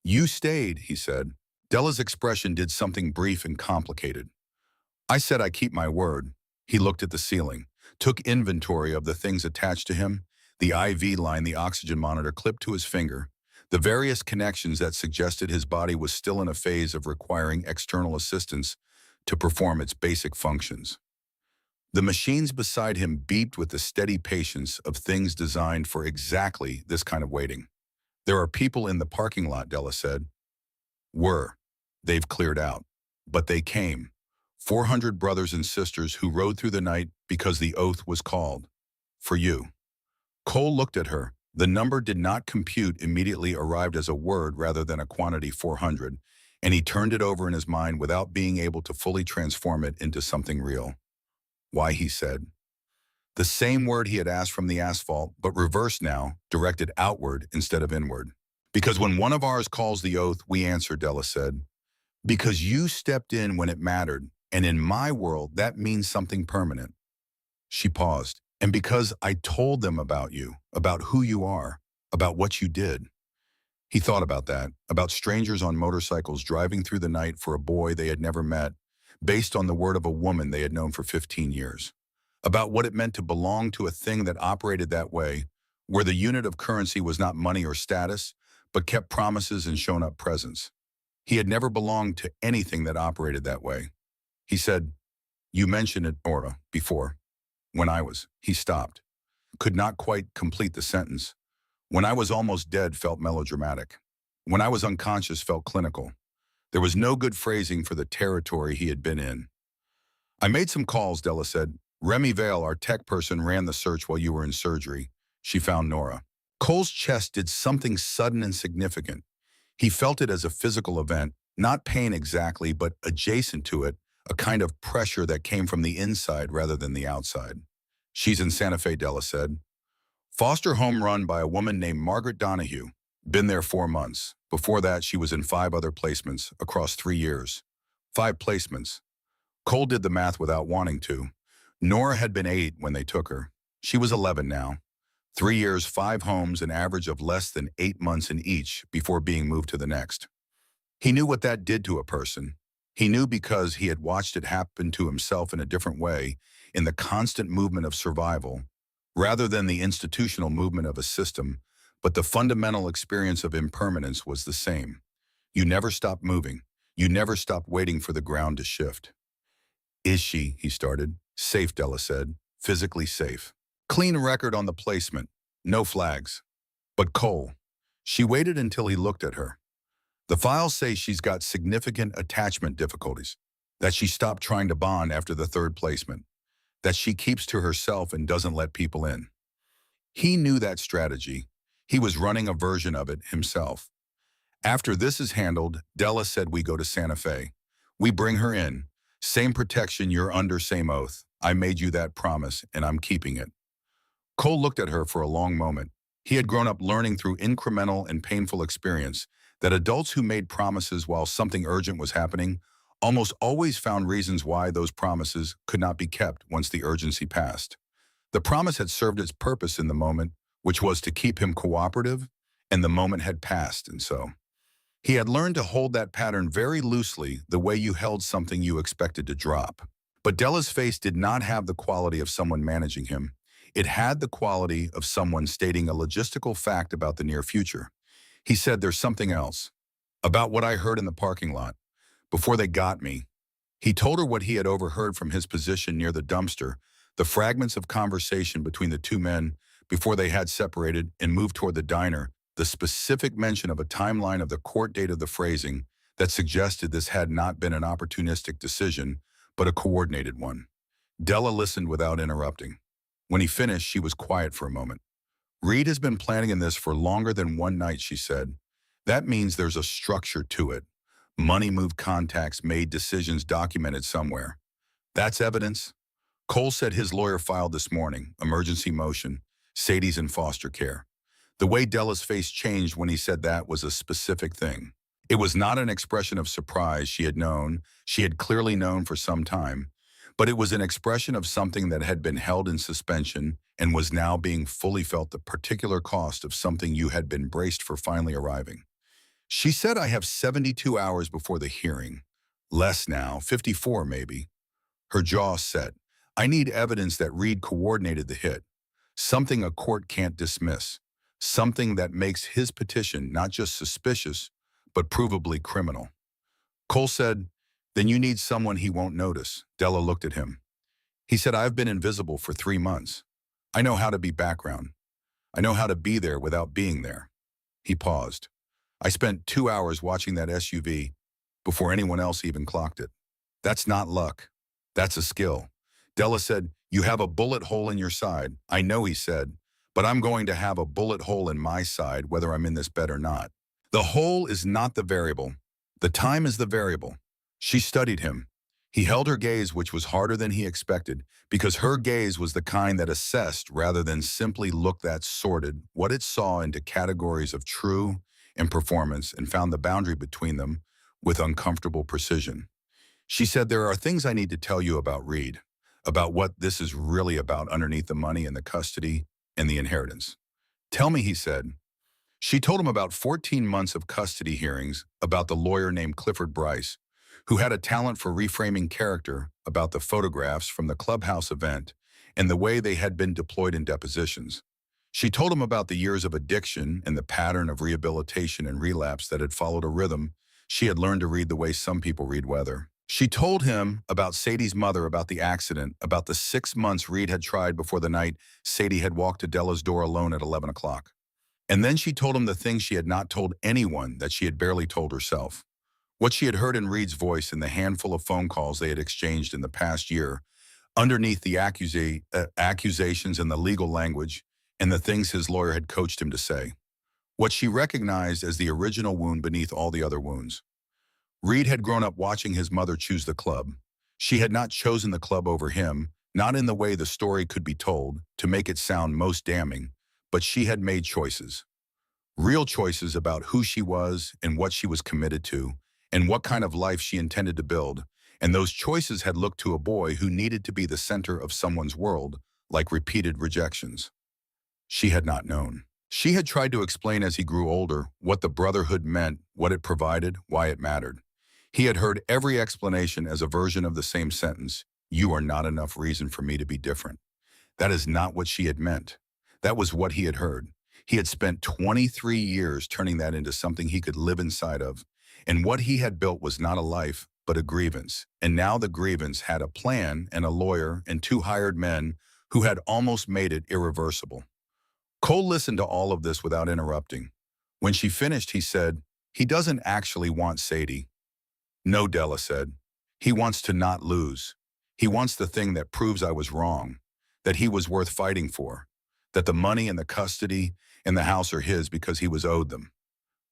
"You stayed," he said. Della's expression did something brief and complicated. "I said I keep my word." He looked at the ceiling, took inventory of the things attached to him, the IV line, the oxygen monitor clipped to his finger, the various connections that suggested his body was still in a phase of requiring external assistance to perform its basic functions. The machines beside him beeped with the steady patience of things designed for exactly this kind of waiting. "There are people in the parking lot," Della said. "Were. They've cleared out. But they came. 400 brothers and sisters who rode through the night because the oath was called. For you." Cole looked at her. The number did not compute, immediately arrived as a word rather than a quantity, 400, and he turned it over in his mind without being able to fully transform it into something real. "Why?" he said. The same word he had asked from the asphalt, but reversed now, directed outward instead of inward. "Because when one of ours calls the oath, we answer," Della said. "Because you stepped in when it mattered, and in my world, that means something permanent." She paused. "And because I told them about you, about who you are, about what you did." He thought about that, about strangers on motorcycles driving through the night for a boy they had never met, based on the word of a woman they had known for 15 years. About what it meant to belong to a thing that operated that way, where the unit of currency was not money or status, but kept promises and shown up presence. He had never belonged to anything that operated that way. He said, "You mentioned it, Nora, before. When I was," he stopped, could not quite complete the sentence. "When I was almost dead" felt melodramatic. "When I was unconscious" felt clinical. There was no good phrasing for the territory he had been in. "I made some calls," Della said. "Remy Vale, our tech person, ran the search while you were in surgery. She found Nora." Cole's chest did something sudden and significant. He felt it as a physical event, not pain exactly, but adjacent to it, a kind of pressure that came from the inside rather than the outside. "She's in Santa Fe," Della said. "Foster home run by a woman named Margaret Donahue. Been there 4 months. Before that, she was in 5 other placements across 3 years. 5 placements." Cole did the math without wanting to. Nora had been 8 when they took her. She was 11 now. 3 years, 5 homes, an average of less than 8 months in each before being moved to the next. He knew what that did to a person. He knew because he had watched it happen to himself in a different way, in the constant movement of survival, rather than the institutional movement of a system, but the fundamental experience of impermanence was the same. You never stopped moving. You never stopped waiting for the ground to shift. Is she, he started. Safe, Della said. Physically safe. Clean record on the placement. No flags. But Cole. She waited until he looked at her. The files say she's got significant attachment difficulties, that she stopped trying to bond after the 3rd placement, that she keeps to herself and doesn't let people in. He knew that strategy. He was running a version of it himself. After this is handled, Della said we go to Santa Fe. We bring her in. Same protection, you're under, same oath. I made you that promise, and I'm keeping it. Cole looked at her for a long moment. He had grown up learning through incremental and painful experience that adults who made promises while something urgent was happening almost always found reasons why those promises could not be kept once the urgency passed. The promise had served its purpose in the moment, which was to keep him cooperative, and the moment had passed, and so he had learned to hold that pattern very loosely, the way you held something you expected to drop. But Della's face did not have the quality of someone managing him. It had the quality of someone stating a logistical fact about the near future. He said, there's something else. About what I heard in the parking lot. Before they got me. He told her what he had overheard from his position near the dumpster, the fragments of conversation between the 2 men before they had separated and moved toward the diner, the specific mention of a timeline of the court date of the phrasing that suggested this had not been an opportunistic decision, but a coordinated one. Della listened without interrupting. When he finished, she was quiet for a moment. Reed has been planning in this for longer than one night, she said. That means there's a structure to it. Money moved, contacts made, decisions documented somewhere. That's evidence. Cole said his lawyer filed this morning, emergency motion, Sadie's in foster care. The way Della's face changed when he said that was a specific thing. It was not an expression of surprise she had clearly known for some time, but it was an expression of something that had been held in suspension and was now being fully felt, the particular cost of something you had been braced for finally arriving. She said, I have 72 hours before the hearing. Less now, 54 maybe. Her jaw set. I need evidence that Reed coordinated the hit. Something a court can't dismiss. Something that makes his petition not just suspicious, but provably criminal. Cole said, then you need someone he won't notice. Della looked at him. He said, I've been invisible for 3 months. I know how to be background. I know how to be there without being there. He paused. I spent 2 hours watching that SUV before anyone else even clocked it. That's not luck. That's a skill. Della said, you have a bullet hole in your side. I know, he said, but I'm going to have a bullet hole in my side whether I'm in this bed or not. The hole is not the variable. The time is the variable. She studied him. He held her gaze, which was harder than he expected, because her gaze was the kind that assessed rather than simply looked, that sorted what it saw into categories of true and performance and found the boundary between them with uncomfortable precision. She said, there are things I need to tell you about Reed, about what this is really about underneath the money and the custody and the inheritance. Tell me, he said. She told him about 14 months of custody hearings, about the lawyer named Clifford Bryce, who had a talent for reframing character, about the photographs from the clubhouse event and the way they had been deployed in depositions. She told him about the years of addiction and the pattern of rehabilitation and relapse that had followed a rhythm she had learned to read the way some people read weather. She told him about Sadie's mother, about the accident, about the 6 months Reed had tried before the night Sadie had walked to Della's door alone at 11 o'clock. And then she told him the things she had not told anyone, that she had barely told herself. What she had heard in Reed's voice in the handful of phone calls they had exchanged in the past year, underneath the accusations and the legal language, and the things his lawyer had coached him to say. What she recognized as the original wound beneath all the other wounds. Reed had grown up watching his mother choose the club. She had not chosen the club over him, not in the way the story could be told, to make it sound most damning, but she had made choices. Real choices about who she was and what she was committed to, and what kind of life she intended to build, And those choices had looked to a boy who needed to be the center of someone's world, like repeated rejections. She had not known. She had tried to explain as he grew older what the brotherhood meant, what it provided, why it mattered. He had heard every explanation as a version of the same sentence: "You are not enough reason for me to be different." That is not what she had meant. That was what he had heard. He had spent 23 years turning that into something he could live inside of. And what he had built was not a life, but a grievance. And now the grievance had a plan and a lawyer and two hired men who had almost made it irreversible. Cole listened to all of this without interrupting. When she finished, he said, "He doesn't actually want Sadie." "No," Della said. "He wants to not lose. He wants the thing that proves I was wrong, that he was worth fighting for, that the money and the custody and the house are his because he was owed them."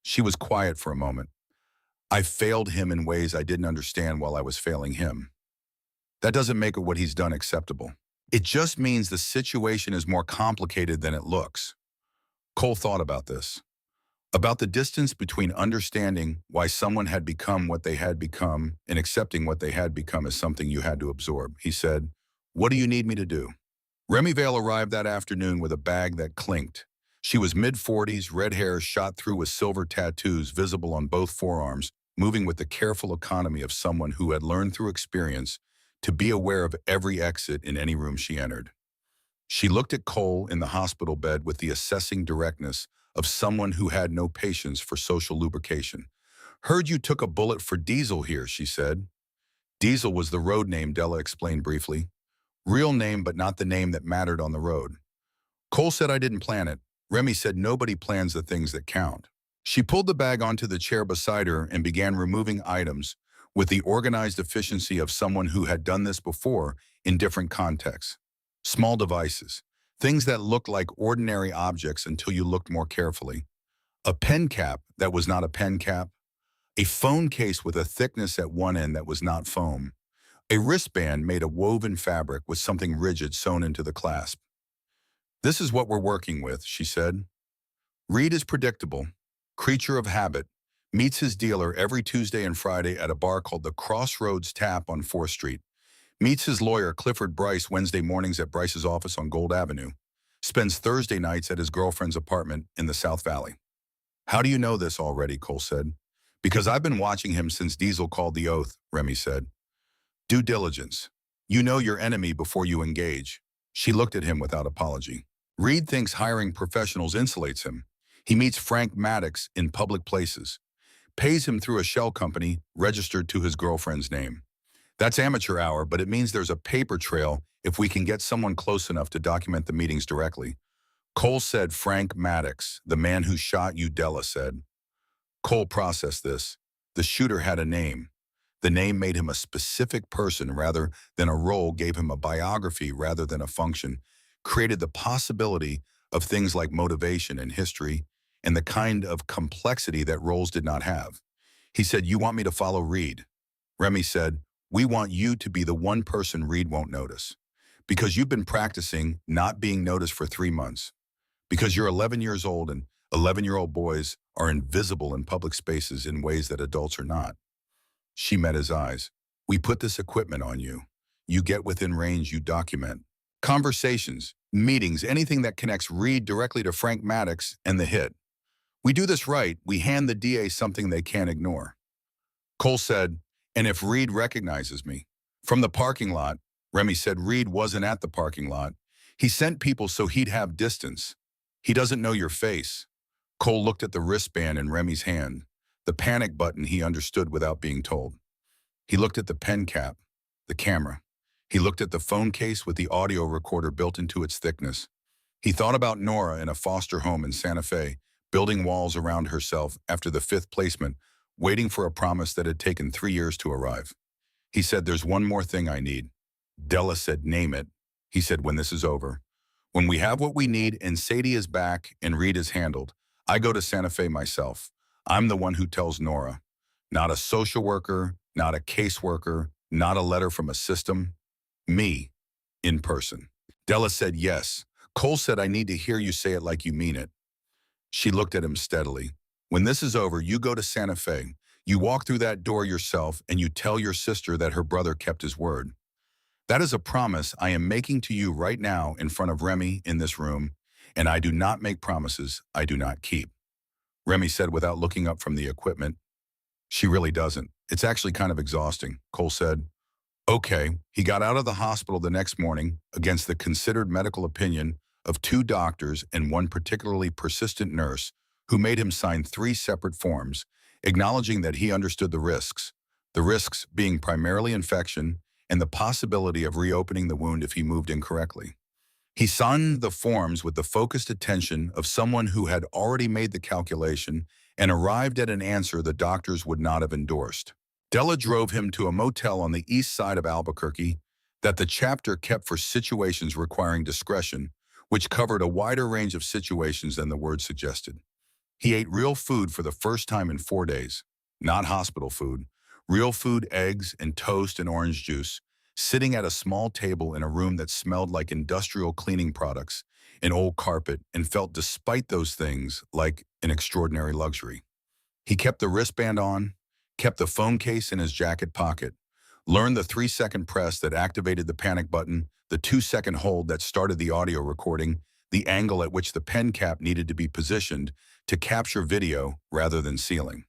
She was quiet for a moment. "I failed him in ways I didn't understand while I was failing him. That doesn't make what he's done acceptable. It just means the situation is more complicated than it looks." Cole thought about this, about the distance between understanding why someone had become what they had become and accepting what they had become as something you had to absorb. He said, "What do you need me to do?" Remy Vale arrived that afternoon with a bag that clinked. She was mid-40s, red hair shot through with silver tattoos visible on both forearms, moving with the careful economy of someone who had learned through experience to be aware of every exit in any room she entered. She looked at Cole in the hospital bed with the assessing directness of someone who had no patience for social lubrication. "Heard you took a bullet for Diesel here," she said. Diesel was the road name, Della explained briefly. "Real name, but not the name that mattered on the road." Cole said, "I didn't plan it." Remy said, "Nobody plans the things that count." She pulled the bag onto the chair beside her and began removing items with the organized efficiency of someone who had done this before in different contexts. Small devices, things that looked like ordinary objects until you looked more carefully. A pen cap that was not a pen cap. A phone case with a thickness at one end that was not foam. A wristband made of woven fabric with something rigid sewn into the clasp. "This is what we're working with," she said. Reed is predictable, creature of habit, meets his dealer every Tuesday and Friday at a bar called the Crossroads Tap on 4th Street. Meets his lawyer, Clifford Bryce, Wednesday mornings at Bryce's office on Gold Avenue. Spends Thursday nights at his girlfriend's apartment in the South Valley. "How do you know this already?" Cole said. "Because I've been watching him since Diesel called the oath," Remy said. "Due diligence. You know your enemy before you engage." She looked at him without apology. "Reed thinks hiring professionals insulates him. He meets Frank Maddox in public places. Pays him through a shell company registered to his girlfriend's name. That's amateur hour, but it means there's a paper trail if we can get someone close enough to document the meetings directly." Cole said, "Frank Maddox, the man who shot you," Della said. Cole processed this. The shooter had a name. The name made him a specific person rather than a role, gave him a biography rather than a function, created the possibility of things like motivation and history and the kind of complexity that roles did not have. He said, "You want me to follow Reed?" Remy said, "We want you to be the one person Reed won't notice. Because you've been practicing not being noticed for 3 months. Because you're 11 years old and 11-year-old boys are invisible in public spaces in ways that adults are not." She met his eyes. "We put this equipment on you. You get within range, you document. Conversations, meetings, anything that connects Reed directly to Frank Maddox and the hit. We do this right, we hand the DA something they can't ignore." Cole said, "And if Reed recognizes me?" "From the parking lot," Remy said. "Reed wasn't at the parking lot. He sent people so he'd have distance. He doesn't know your face." Cole looked at the wristband in Remy's hand, the panic button he understood without being told. He looked at the pen cap, the camera. He looked at the phone case with the audio recorder built into its thickness. He thought about Nora in a foster home in Santa Fe, building walls around herself after the 5th placement, waiting for a promise that had taken 3 years to arrive. He said, "There's one more thing I need." Della said, "Name it." He said, "When this is over. When we have what we need and Sadie is back and Reed is handled, I go to Santa Fe myself. I'm the one who tells Nora. Not a social worker, not a caseworker, not a letter from a system. Me, in person." Della said, "Yes." Cole said, "I need to hear you say it like you mean it." She looked at him steadily. "When this is over, you go to Santa Fe. You walk through that door yourself and you tell your sister that her brother kept his word. That is a promise I am making to you right now in front of Remy in this room, and I do not make promises I do not keep. Remy said without looking up from the equipment. She really doesn't. It's actually kind of exhausting, Cole said. Okay, he got out of the hospital the next morning against the considered medical opinion of two doctors and one particularly persistent nurse who made him sign three separate forms, acknowledging that he understood the risks being primarily infection and the possibility of reopening the wound if he moved incorrectly. He signed the forms with the focused attention of someone who had already made the calculation and arrived at an answer the doctors would not have endorsed. Della drove him to a motel on the east side of Albuquerque that the chapter kept for situations requiring discretion, which covered a wider range of situations than the word suggested. He ate real food for the first time in 4 days, not hospital food, real food, eggs and toast and orange juice, sitting at a small table in a room that smelled like industrial cleaning products, an old carpet, and felt, despite those things, like an extraordinary luxury. He kept the wristband on, kept the phone case in his jacket pocket, learned the 3-second press that activated the panic button, the 2-second hold that started the audio recording, the angle at which the pen cap needed to be positioned to capture video rather than ceiling.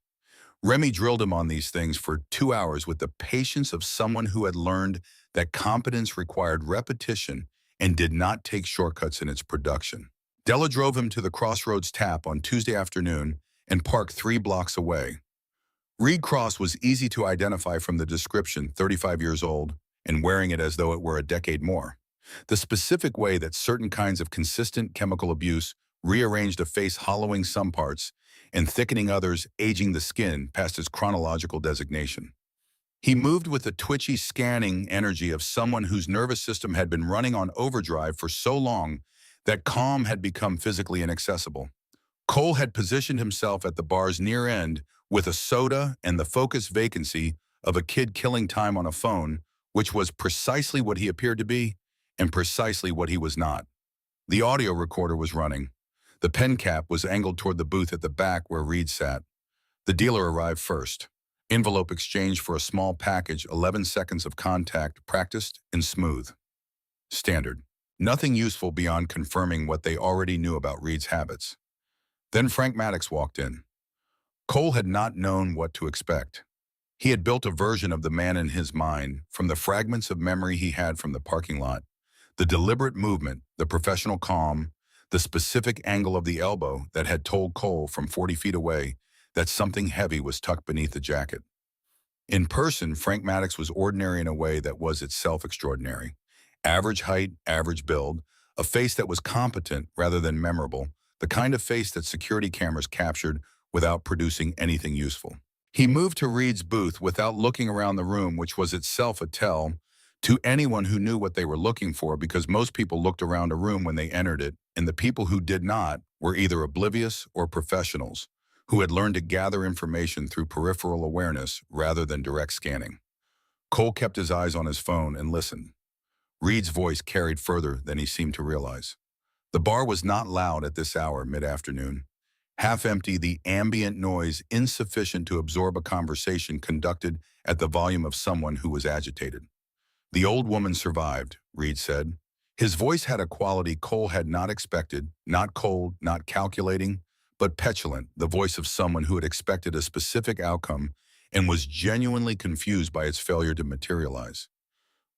Remy drilled him on these things for 2 hours with the patience of someone who had learned that competence required repetition and did not take shortcuts in its production. Della drove him to the Crossroads Tap on Tuesday afternoon and parked 3 blocks away. Reed Cross was easy to identify from the description, 35 years old, and wearing it as though it were a decade more. The specific way that certain kinds of consistent chemical abuse rearranged a face, hollowing some parts and thickening others, aging the skin past its chronological designation. He moved with the twitchy, scanning energy of someone whose nervous system had been running on overdrive for so long that calm had become physically inaccessible. Cole had positioned himself at the bar's near end with a soda and the focused vacancy of a kid killing time on a phone, which was precisely what he appeared to be and precisely what he was not. The audio recorder was running. The pen cap was angled toward the booth at the back where Reed sat. The dealer arrived first. Envelope exchanged for a small package, 11 seconds of contact, practiced and smooth. Standard. Nothing useful beyond confirming what they already knew about Reed's habits. Then Frank Maddox walked in. Cole had not known what to expect. He had built a version of the man in his mind from the fragments of memory he had from the parking lot. The deliberate movement, the professional calm, the specific angle of the elbow that had told Cole from 40 feet away that something heavy was tucked beneath the jacket. In person, Frank Maddox was ordinary in a way that was itself extraordinary. Average height, average build, a face that was competent rather than memorable, the kind of face that security cameras captured without producing anything useful. He moved to Reed's booth without looking around the room, which was itself a tell to anyone who knew what they were looking for, because most people looked around a room when they entered it, and the people who did not were either oblivious or professionals who had learned to gather information through peripheral awareness rather than direct scanning. Cole kept his eyes on his phone and listened. Reed's voice carried further than he seemed to realize. The bar was not loud at this hour, mid-afternoon. Half empty, the ambient noise insufficient to absorb a conversation conducted at the volume of someone who was agitated. The old woman survived, Reed said. His voice had a quality Cole had not expected, not cold, not calculating, but petulant, the voice of someone who had expected a specific outcome and was genuinely confused by its failure to materialize.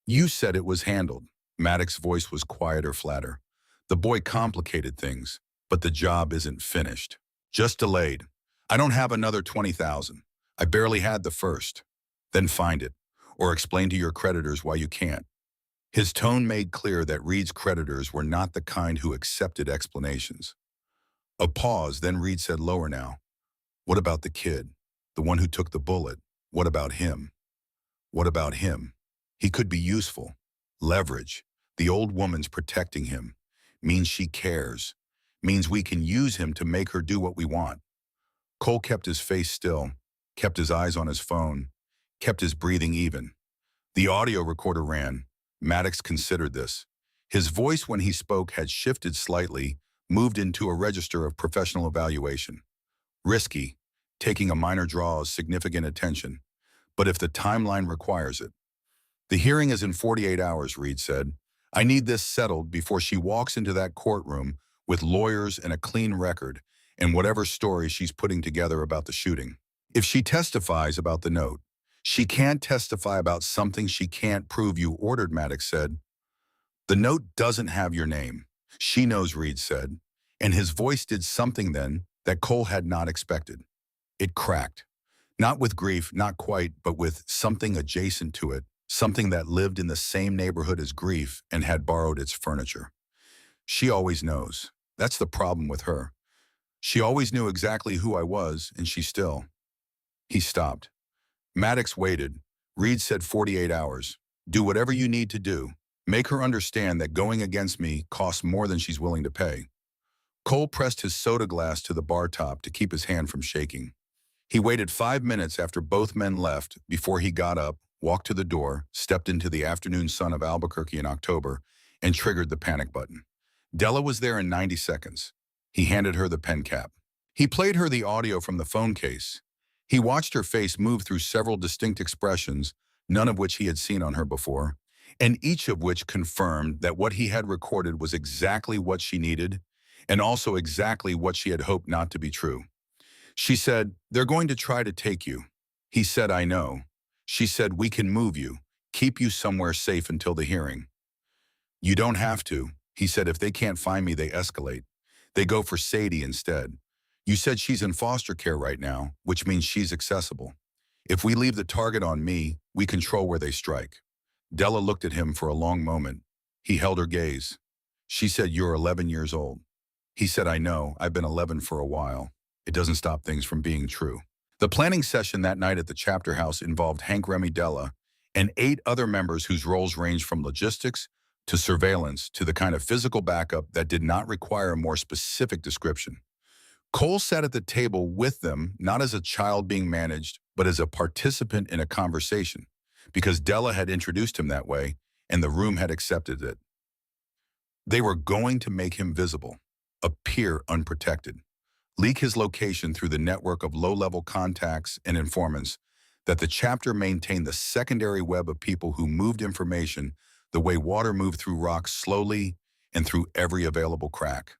You said it was handled. Maddox's voice was quieter, flatter. The boy complicated things, but the job isn't finished. Just delayed. I don't have another 20,000. I barely had the first. Then find it, or explain to your creditors why you can't. His tone made clear that Reed's creditors were not the kind who accepted explanations. A pause, then Reed said lower now. What about the kid? The one who took the bullet? What about him? What about him? He could be useful. Leverage. The old woman's protecting him. Means she cares. Means we can use him to make her do what we want. Cole kept his face still, kept his eyes on his phone, kept his breathing even. The audio recorder ran. Maddox considered this. His voice when he spoke had shifted slightly, moved into a register of professional evaluation. Risky. taking a minor draw as significant attention, but if the timeline requires it. The hearing is in 48 hours, Reed said. I need this settled before she walks into that courtroom with lawyers and a clean record and whatever story she's putting together about the shooting. If she testifies about the note, she can't testify about something she can't prove you ordered, Maddox said. The note doesn't have your name. She knows, Reed said, and his voice did something then that Cole had not expected. It cracked. Not with grief, not quite, but with something adjacent to it, something that lived in the same neighborhood as grief and had borrowed its furniture. She always knows. That's the problem with her. She always knew exactly who I was, and she still. He stopped. Maddox waited. Reed said 48 hours. Do whatever you need to do. Make her understand that going against me costs more than she's willing to pay. Cole pressed his soda glass to the bar top to keep his hand from shaking. He waited 5 minutes after both men left before he got up, walked to the door, stepped into the afternoon sun of Albuquerque in October, and triggered the panic button. Della was there in 90 seconds. He handed her the pen cap. He played her the audio from the phone case. He watched her face move through several distinct expressions, none of which he had seen on her before, and each of which confirmed that what he had recorded was exactly what she needed, and also exactly what she had hoped not to be true. She said, "They're going to try to take you." He said, "I know." She said, "We can move you, keep you somewhere safe until the hearing." "You don't have to." He said, "If they can't find me, they escalate. They go for Sadie instead. You said she's in foster care right now, which means she's accessible. If we leave the target on me, we control where they strike." Della looked at him for a long moment. He held her gaze. She said, "You're 11 years old." He said, "I know, I've been 11 for a while. It doesn't stop things from being true." The planning session that night at the chapter house involved Hank, Remy, Della, and 8 other members whose roles ranged from logistics to surveillance to the kind of physical backup that did not require a more specific description. Cole sat at the table with them, not as a child being managed, but as a participant in a conversation, because Della had introduced him that way, and the room had accepted it. They were going to make him visible, appear unprotected, leak his location through the network of low-level contacts and informants, that the chapter maintained the secondary web of people who moved information the way water moved through rocks slowly and through every available crack.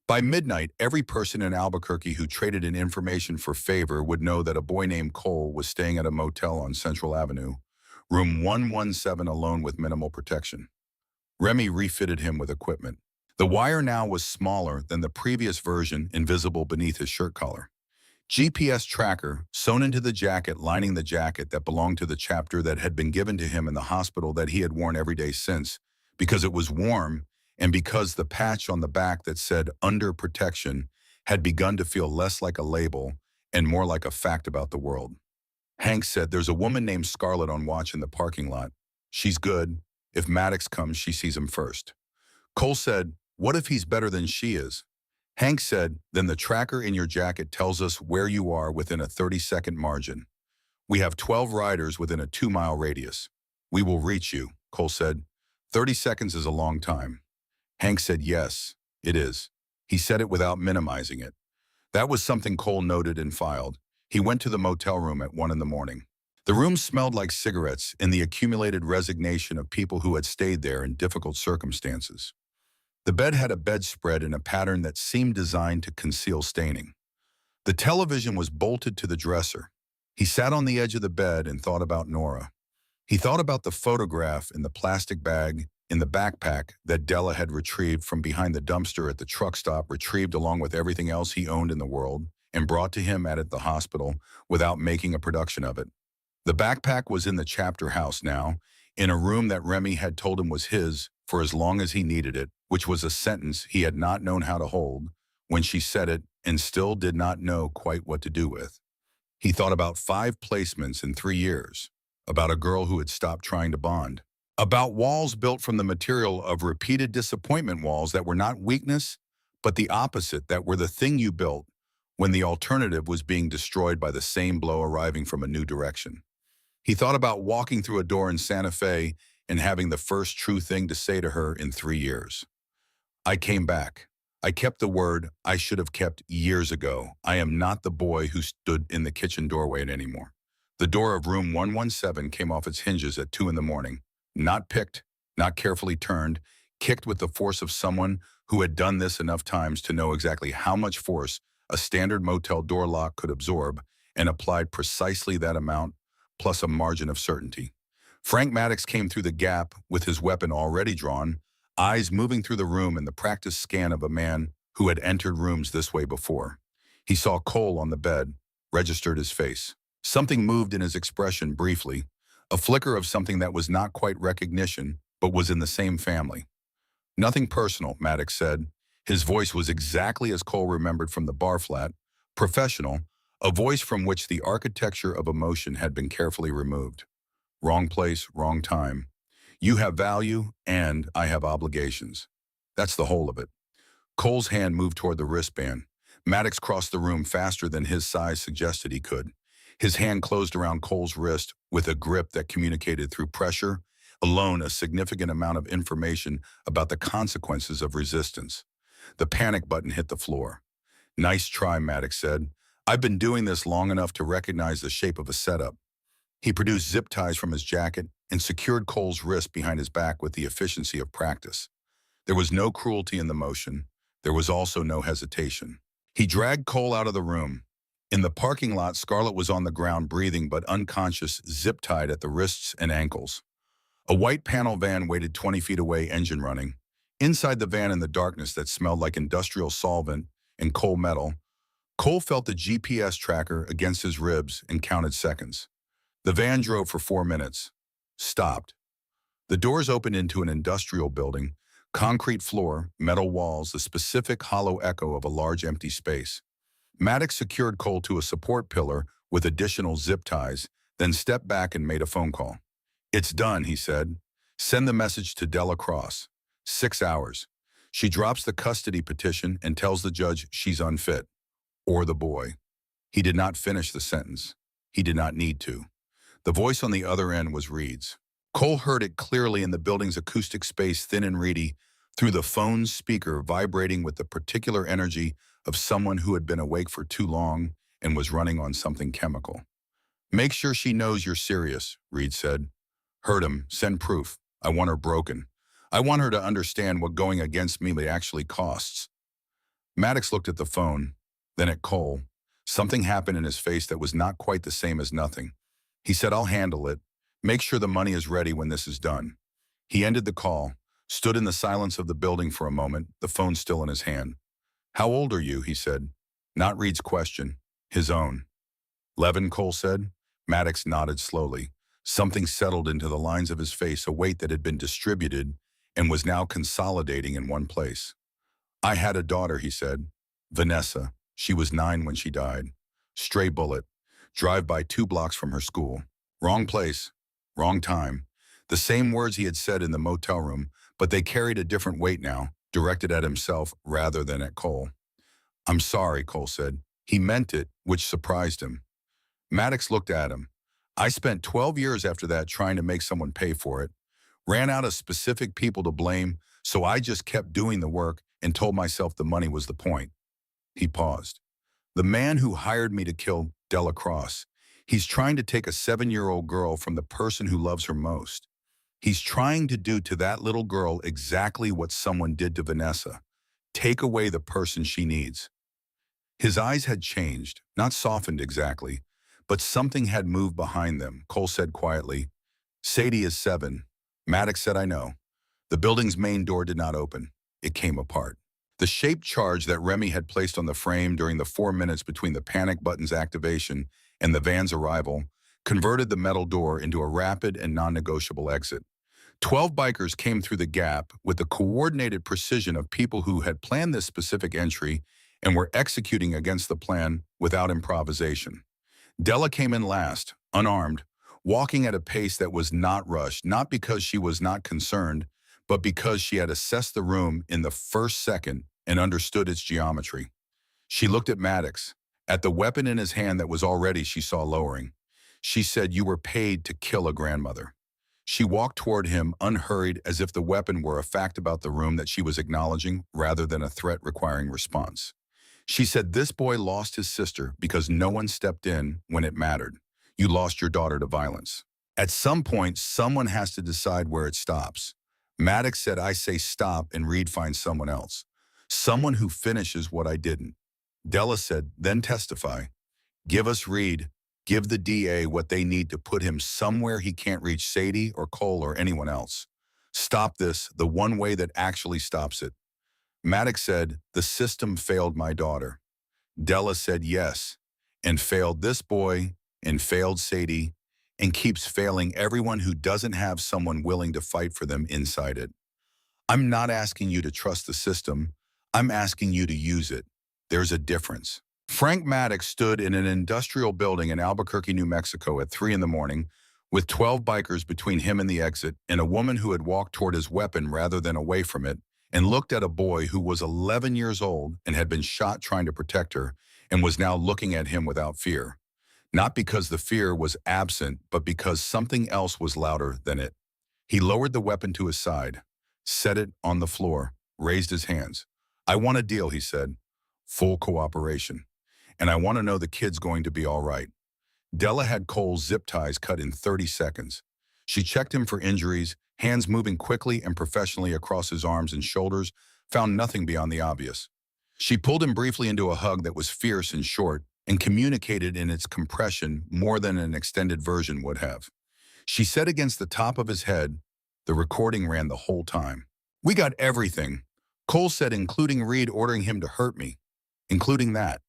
By midnight, every person in Albuquerque who traded in information for favor would know that a boy named Cole was staying at a motel on Central Avenue, room 117, alone with minimal protection. Remy refitted him with equipment. The wire now was smaller than the previous version, invisible beneath his shirt collar. GPS tracker sewn into the jacket lining the jacket that belonged to the chapter that had been given to him in the hospital that he had worn every day since, because it was warm and because the patch on the back that said "under protection" had begun to feel less like a label and more like a fact about the world. Hank said, "There's a woman named Scarlett on watch in the parking lot. She's good. If Maddox comes, she sees him first." Cole said, "What if he's better than she is?" Hank said, "Then the tracker in your jacket tells us where you are within a 30-second margin. We have 12 riders within a 2-mile radius. We will reach you," Cole said. 30 seconds is a long time." Hank said, "Yes, it is." He said it without minimizing it. That was something Cole noted and filed. He went to the motel room at 1 in the morning. The room smelled like cigarettes and the accumulated resignation of people who had stayed there in difficult circumstances. The bed had a bedspread in a pattern that seemed designed to conceal staining. The television was bolted to the dresser. He sat on the edge of the bed and thought about Nora. He thought about the photograph in the plastic bag in the backpack that Della had retrieved from behind the dumpster at the truck stop, retrieved along with everything else he owned in the world, and brought to him at the hospital without making a production of it. The backpack was in the chapter house now, in a room that Remy had told him was his for as long as he needed it, which was a sentence he had not known how to hold when she said it and still did not know quite what to do with. He thought about 5 placements in 3 years, about a girl who had stopped trying to bond, about walls built from the material of repeated disappointment walls that were not weakness, but the opposite, that were the thing you built when the alternative was being destroyed by the same blow arriving from a new direction. He thought about walking through a door in Santa Fe and having the first true thing to say to her in 3 years. "I came back. I kept the word I should have kept years ago. I am not the boy who stood in the kitchen doorway anymore. The door of room 117 came off its hinges at 2 in the morning. Not picked, not carefully turned, kicked with the force of someone who had done this enough times to know exactly how much force a standard motel door lock could absorb, and applied precisely that amount, plus a margin of certainty. Frank Maddox came through the gap with his weapon already drawn, eyes moving through the room in the practiced scan of a man who had entered rooms this way before. He saw Cole on the bed, registered his face. Something moved in his expression briefly, a flicker of something that was not quite recognition, but was in the same family. Nothing personal, Maddox said. His voice was exactly as Cole remembered from the bar flat, professional, a voice from which the architecture of emotion had been carefully removed. Wrong place, wrong time. You have value, and I have obligations. That's the whole of it. Cole's hand moved toward the wristband. Maddox crossed the room faster than his size suggested he could. His hand closed around Cole's wrist with a grip that communicated through pressure, alone a significant amount of information about the consequences of resistance. The panic button hit the floor. Nice try, Maddox said. I've been doing this long enough to recognize the shape of a setup. He produced zip ties from his jacket and secured Cole's wrist behind his back with the efficiency of practice. There was no cruelty in the motion. There was also no hesitation. He dragged Cole out of the room. In the parking lot, Scarlett was on the ground breathing but unconscious, zip-tied at the wrists and ankles. A white panel van waited 20 feet away, engine running. Inside the van, in the darkness that smelled like industrial solvent and coal metal, Cole felt the GPS tracker against his ribs and counted seconds. The van drove for 4 minutes. Stopped. The doors opened into an industrial building, concrete floor, metal walls, the specific hollow echo of a large empty space. Maddox secured Cole to a support pillar with additional zip ties, then stepped back and made a phone call. It's done, he said. Send the message to Della Cross. 6 hours. She drops the custody petition and tells the judge she's unfit. Or the boy. He did not finish the sentence. He did not need to. The voice on the other end was Reed's. Cole heard it clearly in the building's acoustic space, thin and reedy, through the phone's speaker vibrating with the particular energy of someone who had been awake for too long and was running on something chemical. Make sure she knows you're serious, Reed said. Heard him. Send proof. I want her broken. I want her to understand what going against me actually costs. Maddox looked at the phone, then at Cole. Something happened in his face that was not quite the same as nothing. He said, I'll handle it. Make sure the money is ready when this is done. He ended the call, stood in the silence of the building for a moment, the phone still in his hand. How old are you? He said. Not Reed's question, his own. 11, Cole said. Maddox nodded slowly. Something settled into the lines of his face, a weight that had been distributed and was now consolidating in one place. I had a daughter, he said. Vanessa. She was 9 when she died. Stray bullet. Drive by 2 blocks from her school. Wrong place. Wrong time. The same words he had said in the motel room, but they carried a different weight now, directed at himself rather than at Cole. I'm sorry, Cole said. He meant it, which surprised him. Maddox looked at him. I spent 12 years after that trying to make someone pay for it. Ran out of specific people to blame, so I just kept doing the work and told myself the money was the point. He paused. The man who hired me to kill Della Cross, he's trying to take a 7-year-old girl from the person who loves her most. He's trying to do to that little girl exactly what someone did to Vanessa. Take away the person she needs. His eyes had changed, not softened exactly, but something had moved behind them. Cole said quietly, Sadie is 7. Maddox said, I know. The building's main door did not open. It came apart. The shaped charge that Remy had placed on the frame during the 4 minutes between the panic button's activation and the van's arrival converted the metal door into a rapid and non-negotiable exit. 12 bikers came through the gap with the coordinated precision of people who had planned this specific entry and were executing against the plan without improvisation. Della came in last, unarmed, walking at a pace that was not rushed, not because she was not concerned, but because she had assessed the room in the first second and understood its geometry. She looked at Maddox, at the weapon in his hand that was already, she saw, lowering. She said, you were paid to kill a grandmother. She walked toward him unhurried as if the weapon were a fact about the room that she was acknowledging rather than a threat requiring response. She said, "This boy lost his sister because no one stepped in when it mattered. You lost your daughter to violence. At some point, someone has to decide where it stops." Maddox said, "I say stop and Reed finds someone else. Someone who finishes what I didn't." Della said, "Then testify. Give us Reed. Give the DA what they need to put him somewhere he can't reach Sadie or Cole or anyone else. Stop this, the one way that actually stops it." Maddox said, "The system failed my daughter." Della said, "Yes, and failed this boy, and failed Sadie, and keeps failing everyone who doesn't have someone willing to fight for them inside it. I'm not asking you to trust the system. I'm asking you to use it. There's a difference." Frank Maddox stood in an industrial building in Albuquerque, New Mexico at 3 in the morning with 12 bikers between him and the exit and a woman who had walked toward his weapon rather than away from it and looked at a boy who was 11 years old and had been shot trying to protect her and was now looking at him without fear. Not because the fear was absent, but because something else was louder than it. He lowered the weapon to his side, set it on the floor, raised his hands. "I want a deal," he said. "Full cooperation. And I want to know the kid's going to be all right." Della had Cole's zip ties cut in 30 seconds. She checked him for injuries, hands moving quickly and professionally across his arms and shoulders, found nothing beyond the obvious. She pulled him briefly into a hug that was fierce and short and communicated in its compression more than an extended version would have. She said against the top of his head, the recording ran the whole time, "We got everything." Cole said, "Including Reed ordering him to hurt me." "Including that."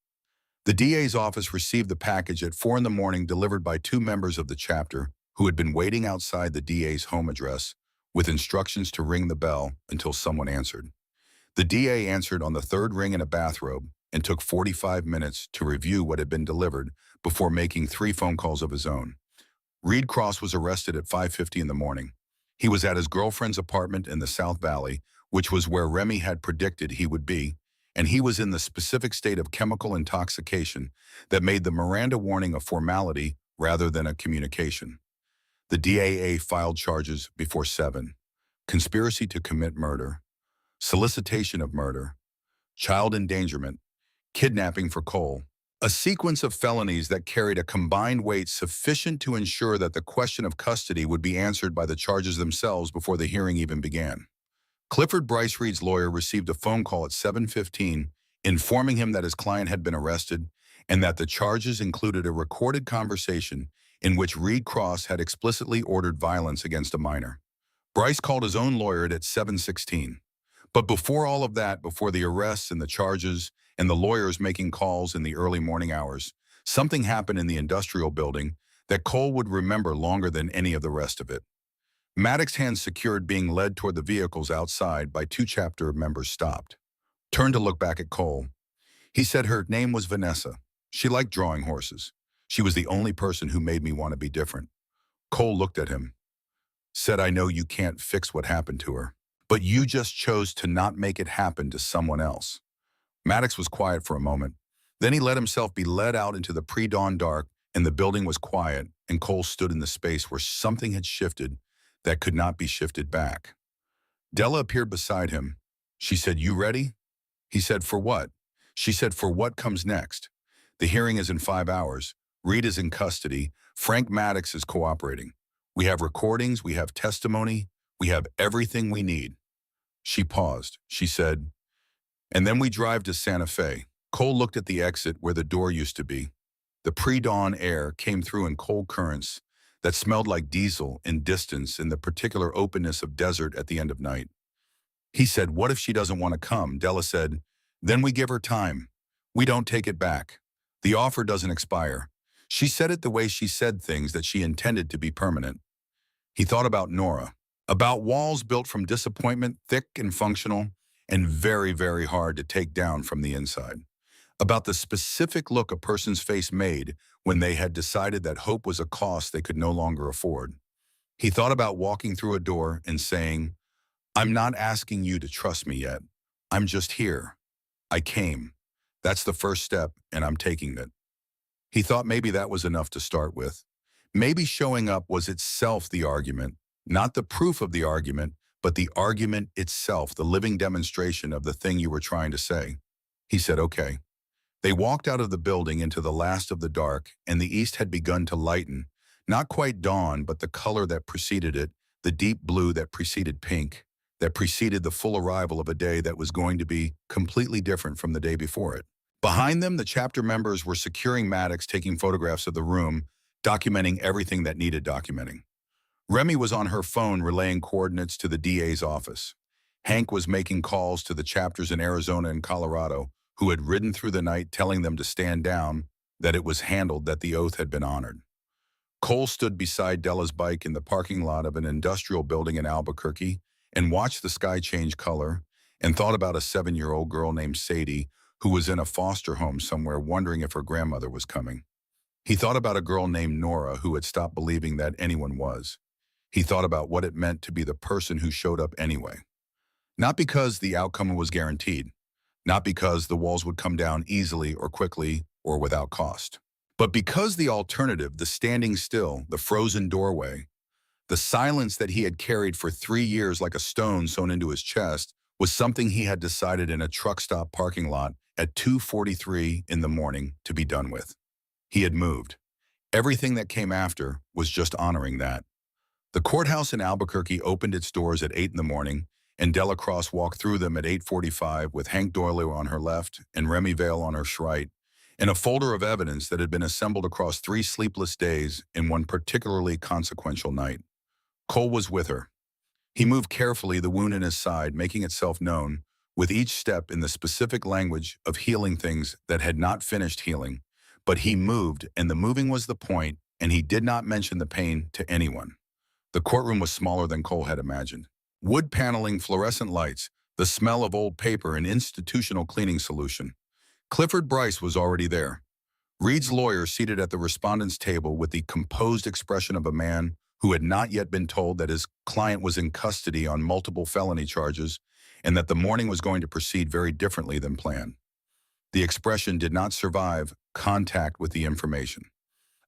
The DA's office received the package at 4 in the morning delivered by two members of the chapter who had been waiting outside the DA's home address with instructions to ring the bell until someone answered. The DA answered on the third ring in a bathrobe and took 45 minutes to review what had been delivered before making 3 phone calls of his own. Reed Cross was arrested at 5:50 in the morning. He was at his girlfriend's apartment in the South Valley, which was where Remy had predicted he would be, and he was in the specific state of chemical intoxication that made the Miranda warning a formality rather than a communication. The DAA filed charges before 7: conspiracy to commit murder, solicitation of murder, child endangerment, kidnapping for Cole, a sequence of felonies that carried a combined weight sufficient to ensure that the question of custody would be answered by the charges themselves before the hearing even began. Clifford Bryce Reed's lawyer received a phone call at 7:15 informing him that his client had been arrested and that the charges included a recorded conversation in which Reed Cross had explicitly ordered violence against a minor. Bryce called his own lawyer at 7:16. But before all of that, before the arrests and the charges and the lawyers making calls in the early morning hours, something happened in the industrial building that Cole would remember longer than any of the rest of it. Maddox's hands secured, being led toward the vehicles outside by 2 chapter members, stopped. Turned to look back at Cole. He said her name was Vanessa. She liked drawing horses. She was the only person who made me want to be different. Cole looked at him. Said, "I know you can't fix what happened to her, but you just chose to not make it happen to someone else." Maddox was quiet for a moment. Then he let himself be led out into the pre-dawn dark, and the building was quiet, and Cole stood in the space where something had shifted that could not be shifted back. Della appeared beside him. She said, "You ready?" He said, "For what?" She said, "For what comes next. The hearing is in 5 hours. Reed is in custody. Frank Maddox is cooperating. We have recordings, we have testimony, we have everything we need." She paused. She said, "And then we drive to Santa Fe." Cole looked at the exit where the door used to be. The pre-dawn air came through in cold currents that smelled like diesel in distance in the particular openness of desert at the end of night. He said, "What if she doesn't want to come?" Della said, "Then we give her time. We don't take it back. The offer doesn't expire." She said it the way she said things that she intended to be permanent. He thought about Nora, about walls built from disappointment, thick and functional, and very, very hard to take down from the inside. About the specific look a person's face made when they had decided that hope was a cost they could no longer afford. He thought about walking through a door and saying, "I'm not asking you to trust me yet. I'm just here. I came. That's the first step, and I'm taking it." He thought maybe that was enough to start with. Maybe showing up was itself the argument, Not the proof of the argument, but the argument itself, the living demonstration of the thing you were trying to say. He said, okay. They walked out of the building into the last of the dark, and the east had begun to lighten. Not quite dawn, but the color that preceded it, the deep blue that preceded pink, that preceded the full arrival of a day that was going to be completely different from the day before it. Behind them, the chapter members were securing Maddox, taking photographs of the room, documenting everything that needed documenting. Remy was on her phone relaying coordinates to the DA's office. Hank was making calls to the chapters in Arizona and Colorado, who had ridden through the night telling them to stand down, that it was handled, that the oath had been honored. Cole stood beside Della's bike in the parking lot of an industrial building in Albuquerque and watched the sky change color and thought about a 7-year-old girl named Sadie who was in a foster home somewhere wondering if her grandmother was coming. He thought about a girl named Nora who had stopped believing that anyone was. He thought about what it meant to be the person who showed up anyway. Not because the outcome was guaranteed, not because the walls would come down easily or quickly or without cost, but because the alternative, the standing still, the frozen doorway, the silence that he had carried for 3 years like a stone sewn into his chest, was something he had decided in a truck stop parking lot at 2:43 in the morning to be done with. He had moved. Everything that came after was just honoring that. The courthouse in Albuquerque opened its doors at 8 in the morning, and Della Cross walked through them at 8:45 with Hank Doyle on her left and Remy Vale on her right, in a folder of evidence that had been assembled across 3 sleepless days in one particularly consequential night. Cole was with her. He moved carefully, the wound in his side making itself known, with each step in the specific language of healing things that had not finished healing. But he moved, and the moving was the point, and he did not mention the pain to anyone. The courtroom was smaller than Cole had imagined. Wood paneling, fluorescent lights, the smell of old paper and institutional cleaning solution. Clifford Bryce was already there. Reed's lawyer seated at the respondent's table with the composed expression of a man who had not yet been told that his client was in custody on multiple felony charges and that the morning was going to proceed very differently than planned. The expression did not survive contact with the information.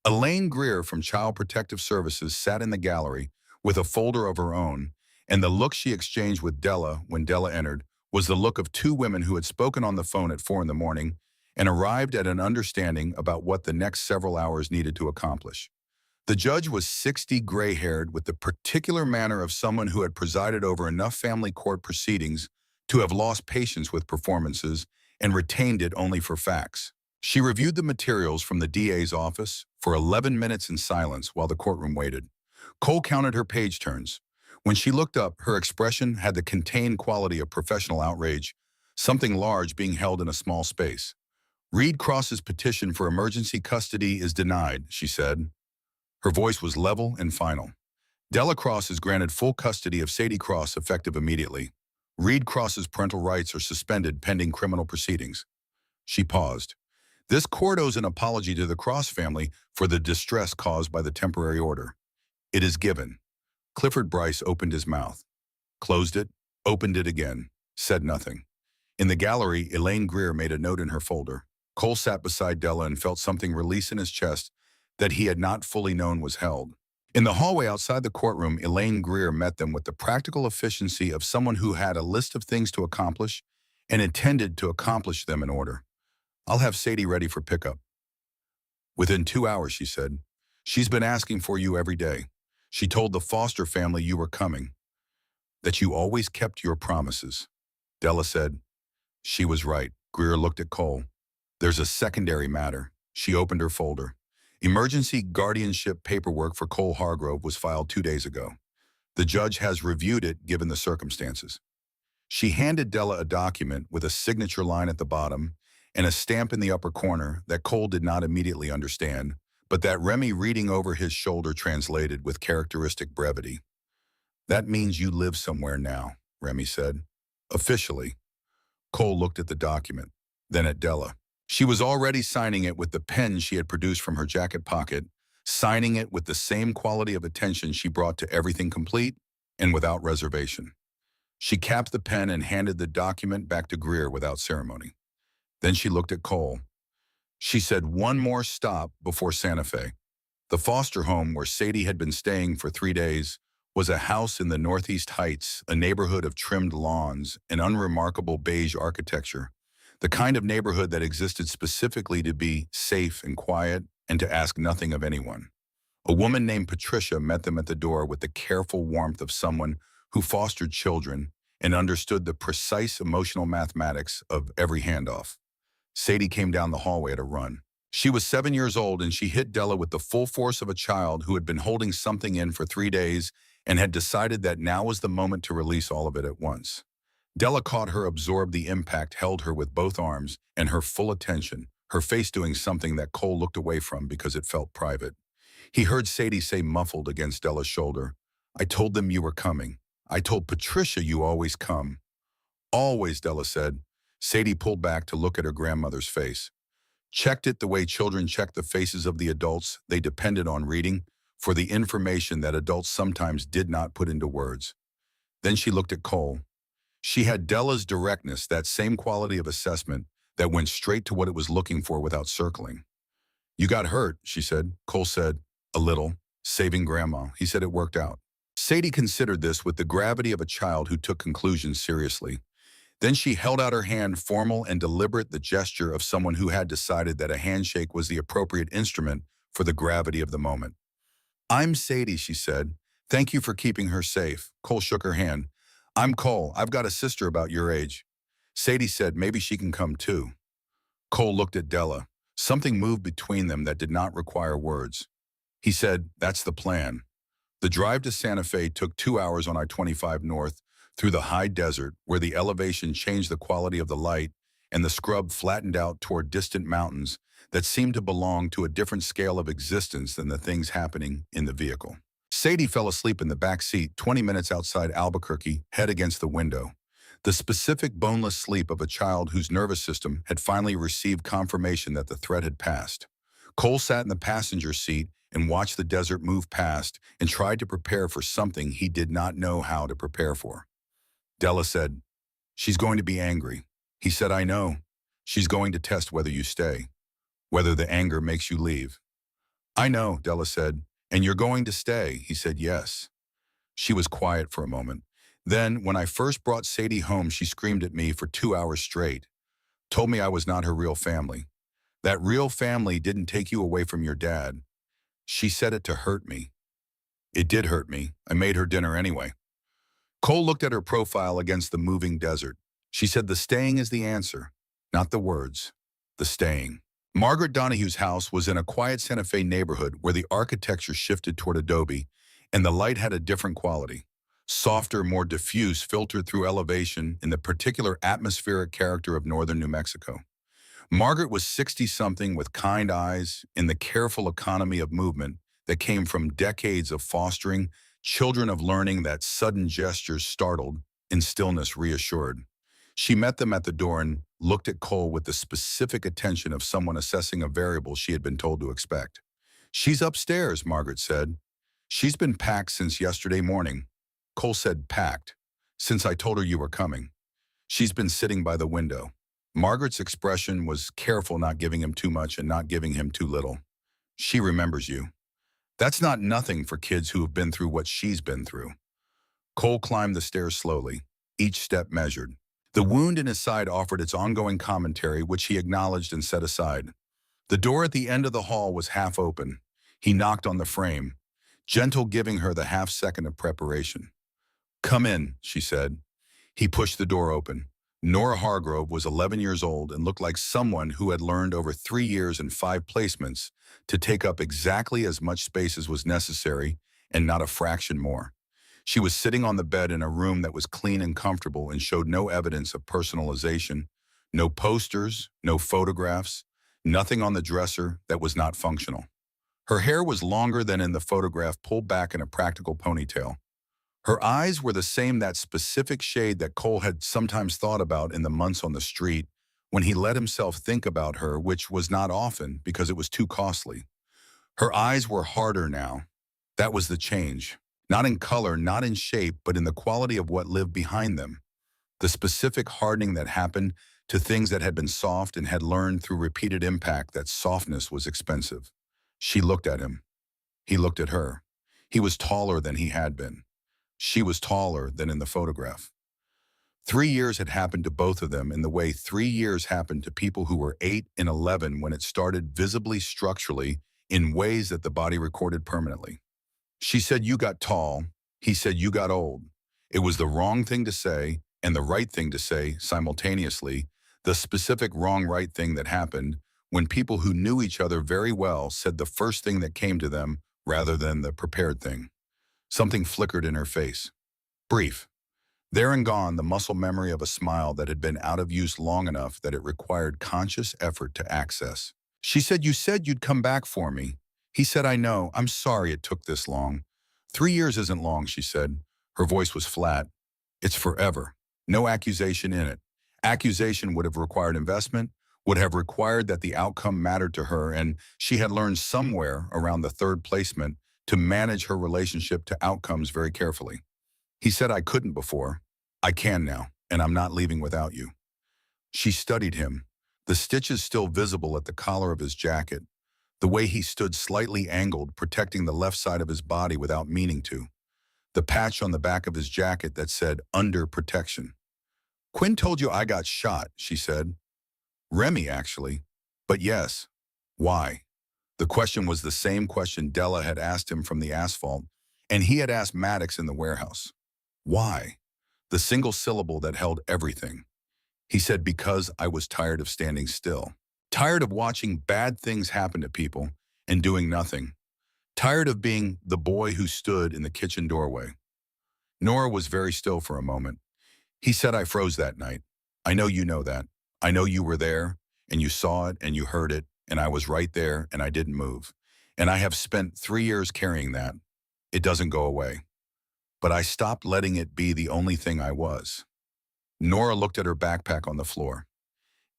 Elaine Greer from Child Protective Services sat in the gallery with a folder of her own, and the look she exchanged with Della when Della entered was the look of 2 women who had spoken on the phone at 4 in the morning and arrived at an understanding about what the next several hours needed to accomplish. The judge was 60, gray-haired, with the particular manner of someone who had presided over enough family court proceedings to have lost patience with performances and retained it only for facts. She reviewed the materials from the DA's office for 11 minutes in silence while the courtroom waited. Cole counted her page turns. When she looked up, her expression had the contained quality of professional outrage, something large being held in a small space. Reed Cross's petition for emergency custody is denied, she said. Her voice was level and final. Della Cross is granted full custody of Sadie Cross effective immediately. Reed Cross's parental rights are suspended pending criminal proceedings. She paused. This court owes an apology to the Cross family for the distress caused by the temporary order. It is given. Clifford Bryce opened his mouth, closed it, opened it again, said nothing. In the gallery, Elaine Greer made a note in her folder. Cole sat beside Della and felt something release in his chest that he had not fully known was held. In the hallway outside the courtroom, Elaine Greer met them with the practical efficiency of someone who had a list of things to accomplish and intended to accomplish them in order. I'll have Sadie ready for pickup. Within 2 hours, she said. She's been asking for you every day. She told the Foster family you were coming, that you always kept your promises. Della said. She was right. Greer looked at Cole. There's a secondary matter. She opened her folder. Emergency guardianship paperwork for Cole Hargrove was filed 2 days ago. The judge has reviewed it given the circumstances. She handed Della a document with a signature line at the bottom and a stamp in the upper corner that Cole did not immediately understand, but that Remy, reading over his shoulder, translated with characteristic brevity. That means you live somewhere now, Remy said. Officially. Cole looked at the document, then at Della. She was already signing it with the pen she had produced from her jacket pocket, signing it with the same quality of attention she brought to everything complete and without reservation. She capped the pen and handed the document back to Greer without ceremony. Then she looked at Cole. She said one more stop before Santa Fe. The foster home where Sadie had been staying for 3 days was a house in the Northeast Heights, a neighborhood of trimmed lawns and unremarkable beige architecture, the kind of neighborhood that existed specifically to be safe and quiet and to ask nothing of anyone. A woman named Patricia met them at the door with the careful warmth of someone who fostered children and understood the precise emotional mathematics of every handoff. Sadie came down the hallway at a run. She was 7 years old and she hit Della with the full force of a child who had been holding something in for 3 days and had decided that now was the moment to release all of it at once. Della caught her, absorbed the impact, held her with both arms and her full attention, her face doing something that Cole looked away from because it felt private. He heard Sadie say muffled against Della's shoulder, "I told them you were coming. I told Patricia you always come." "Always," Della said. Sadie pulled back to look at her grandmother's face. Checked it the way children check the faces of the adults they depended on reading for the information that adults sometimes did not put into words. Then she looked at Cole. She had Della's directness, that same quality of assessment that went straight to what it was looking for without circling. "You got hurt," she said. Cole said, "A little. Saving Grandma." He said it worked out. Sadie considered this with the gravity of a child who took conclusions seriously. Then she held out her hand, formal and deliberate, the gesture of someone who had decided that a handshake was the appropriate instrument for the gravity of the moment. "I'm Sadie," she said. "Thank you for keeping her safe." Cole shook her hand. "I'm Cole. I've got a sister about your age." Sadie said, "Maybe she can come too." Cole looked at Della. Something moved between them that did not require words. He said, "That's the plan." The drive to Santa Fe took 2 hours on I-25 north through the high desert where the elevation changed the quality of the light and the scrub flattened out toward distant mountains that seemed to belong to a different scale of existence than the things happening in the vehicle. Sadie fell asleep in the back seat 20 minutes outside Albuquerque, head against the window. The specific boneless sleep of a child whose nervous system had finally received confirmation that the threat had passed. Cole sat in the passenger seat and watched the desert move past and tried to prepare for something he did not know how to prepare for. Della said, "She's going to be angry." He said, "I know. She's going to test whether you stay, whether the anger makes you leave." "I know," Della said. "And you're going to stay?" He said, "Yes." She was quiet for a moment. Then, when I first brought Sadie home, she screamed at me for 2 hours straight, told me I was not her real family. That real family didn't take you away from your dad. She said it to hurt me. It did hurt me. I made her dinner anyway. Cole looked at her profile against the moving desert. She said the staying is the answer, not the words, the staying. Margaret Donahue's house was in a quiet Santa Fe neighborhood where the architecture shifted toward adobe and the light had a different quality. Softer, more diffuse, filtered through elevation in the particular atmospheric character of northern New Mexico. Margaret was 60-something with kind eyes in the careful economy of movement that came from decades of fostering, children of learning that sudden gestures startled and stillness reassured. She met them at the door and looked at Cole with the specific attention of someone assessing a variable she had been told to expect. "She's upstairs," Margaret said. "She's been packed since yesterday morning." Cole said, "Packed? Since I told her you were coming." "She's been sitting by the window." Margaret's expression was careful, not giving him too much and not giving him too little. "She remembers you." That's not nothing for kids who have been through what she's been through. Cole climbed the stairs slowly, each step measured. The wound in his side offered its ongoing commentary, which he acknowledged and set aside. The door at the end of the hall was half open. He knocked on the frame, gentle, giving her the half-second of preparation. "Come in," she said. He pushed the door open. Nora Hargrove was 11 years old and looked like someone who had learned over 3 years and 5 placements to take up exactly as much space as was necessary and not a fraction more. She was sitting on the bed in a room that was clean and comfortable and showed no evidence of personalization, no posters, no photographs, nothing on the dresser that was not functional. Her hair was longer than in the photograph, pulled back in a practical ponytail. Her eyes were the same, that specific shade that Cole had sometimes thought about in the months on the street when he let himself think about her, which was not often because it was too costly. Her eyes were harder now. That was the change. Not in color, not in shape, but in the quality of what lived behind them. The specific hardening that happened to things that had been soft and had learned through repeated impact that softness was expensive. She looked at him. He looked at her. He was taller than he had been. She was taller than in the photograph. 3 years had happened to both of them in the way 3 years happened to people who were 8 and 11 when it started visibly structurally in ways that the body recorded permanently. She said, "You got tall." He said, "You got old." It was the wrong thing to say and the right thing to say simultaneously, the specific wrong right thing that happened when people who knew each other very well said the first thing that came to them rather than the prepared thing. Something flickered in her face. Brief. There and gone the muscle memory of a smile that had been out of use long enough that it required conscious effort to access. She said, "You said you'd come back for me." He said, "I know. I'm sorry it took this long." 3 years isn't long, she said. Her voice was flat. It's forever. No accusation in it. Accusation would have required investment, would have required that the outcome mattered to her, and she had learned somewhere around the third placement to manage her relationship to outcomes very carefully. He said, "I couldn't before. I can now, and I'm not leaving without you." She studied him, the stitches still visible at the collar of his jacket, the way he stood slightly angled, protecting the left side of his body without meaning to, the patch on the back of his jacket that said, "Under protection." "Quinn told you I got shot," she said. "Remy, actually. But yes. Why?" The question was the same question Della had asked him from the asphalt, and he had asked Maddox in the warehouse. Why? The single syllable that held everything. He said, "Because I was tired of standing still. Tired of watching bad things happen to people and doing nothing. Tired of being the boy who stood in the kitchen doorway." Nora was very still for a moment. He said, "I froze that night. I know you know that. I know you were there, and you saw it, and you heard it, and I was right there, and I didn't move. And I have spent 3 years carrying that. It doesn't go away. But I stopped letting it be the only thing I was." Nora looked at her backpack on the floor.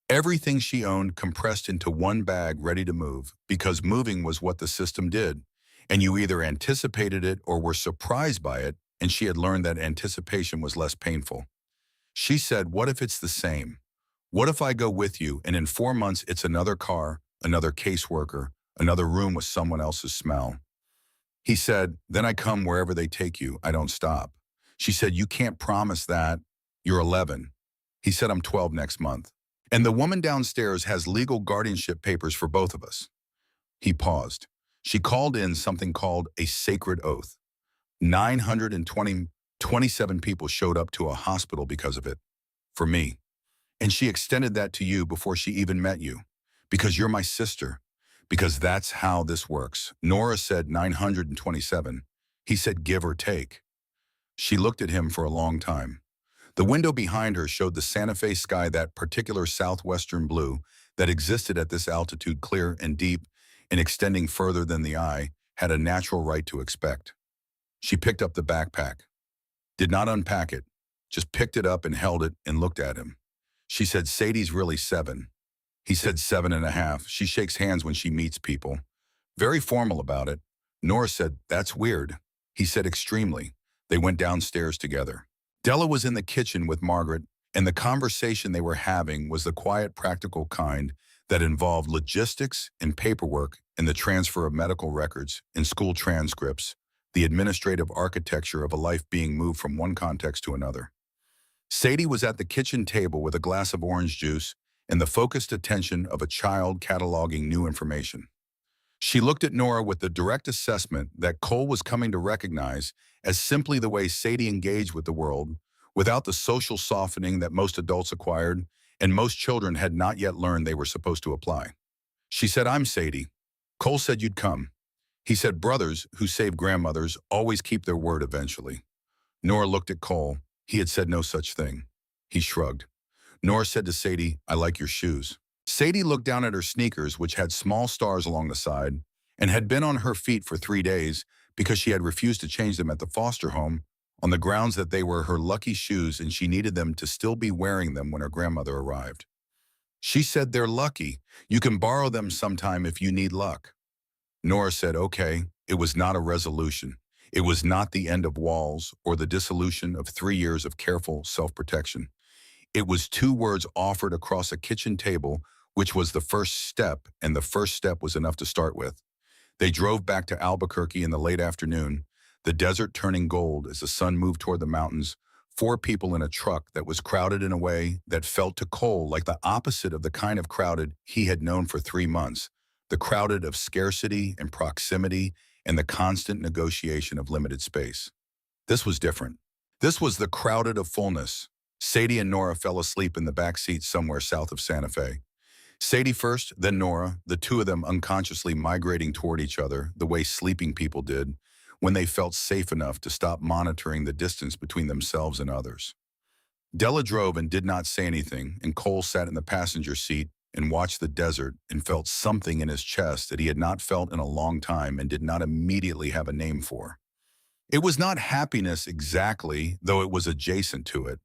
Everything she owned compressed into one bag ready to move, because moving was what the system did, and you either anticipated it or were surprised by it, and she had learned that anticipation was less painful. She said, "What if it's the same? What if I go with you and in 4 months it's another car, another caseworker, another room with someone else's smell?" He said, "Then I come wherever they take you. I don't stop." She said, "You can't promise that. You're 11. He said, "I'm 12 next month. And the woman downstairs has legal guardianship papers for both of us." He paused. She called in something called a sacred oath. 927 people showed up to a hospital because of it. For me. And she extended that to you before she even met you. Because you're my sister. Because that's how this works. Nora said 927. He said, "Give or take." She looked at him for a long time. The window behind her showed the Santa Fe sky, that particular southwestern blue that existed at this altitude, clear and deep and extending further than the eye had a natural right to expect. She picked up the backpack, did not unpack it, just picked it up and held it and looked at him. She said, "Sadie's really 7. He said 7.5. She shakes hands when she meets people. Very formal about it. Nora said, "That's weird." He said, "Extremely." They went downstairs together. Della was in the kitchen with Margaret, and the conversation they were having was the quiet, practical kind that involved logistics and paperwork and the transfer of medical records and school transcripts, the administrative architecture of a life being moved from one context to another. Sadie was at the kitchen table with a glass of orange juice and the focused attention of a child cataloging new information. She looked at Nora with the direct assessment that Cole was coming to recognize as simply the way Sadie engaged with the world, without the social softening that most adults acquired and most children had not yet learned they were supposed to apply. She said, "I'm Sadie. Cole said you'd come. He said brothers who save grandmothers always keep their word eventually." Nora looked at Cole. He had said no such thing. He shrugged. Nora said to Sadie, "I like your shoes." Sadie looked down at her sneakers, which had small stars along the side, and had been on her feet for 3 days because she had refused to change them at the foster home on the grounds that they were her lucky shoes and she needed them to still be wearing them when her grandmother arrived. She said, "They're lucky. You can borrow them sometime if you need luck." Nora said, "Okay." It was not a resolution. It was not the end of walls or the dissolution of 3 years of careful self-protection. It was 2 words offered across a kitchen table, which was the first step, and the first step was enough to start with. They drove back to Albuquerque in the late afternoon. the desert turning gold as the sun moved toward the mountains, four people in a truck that was crowded in a way that felt to Cole like the opposite of the kind of crowded he had known for 3 months, the crowded of scarcity and proximity and the constant negotiation of limited space. This was different. This was the crowded of fullness. Sadie and Nora fell asleep in the back seat somewhere south of Santa Fe. Sadie first, then Nora, the two of them unconsciously migrating toward each other the way sleeping people did when they felt safe enough to stop monitoring the distance between themselves and others. Della drove and did not say anything, and Cole sat in the passenger seat and watched the desert and felt something in his chest that he had not felt in a long time and did not immediately have a name for. It was not happiness exactly, though it was adjacent to it.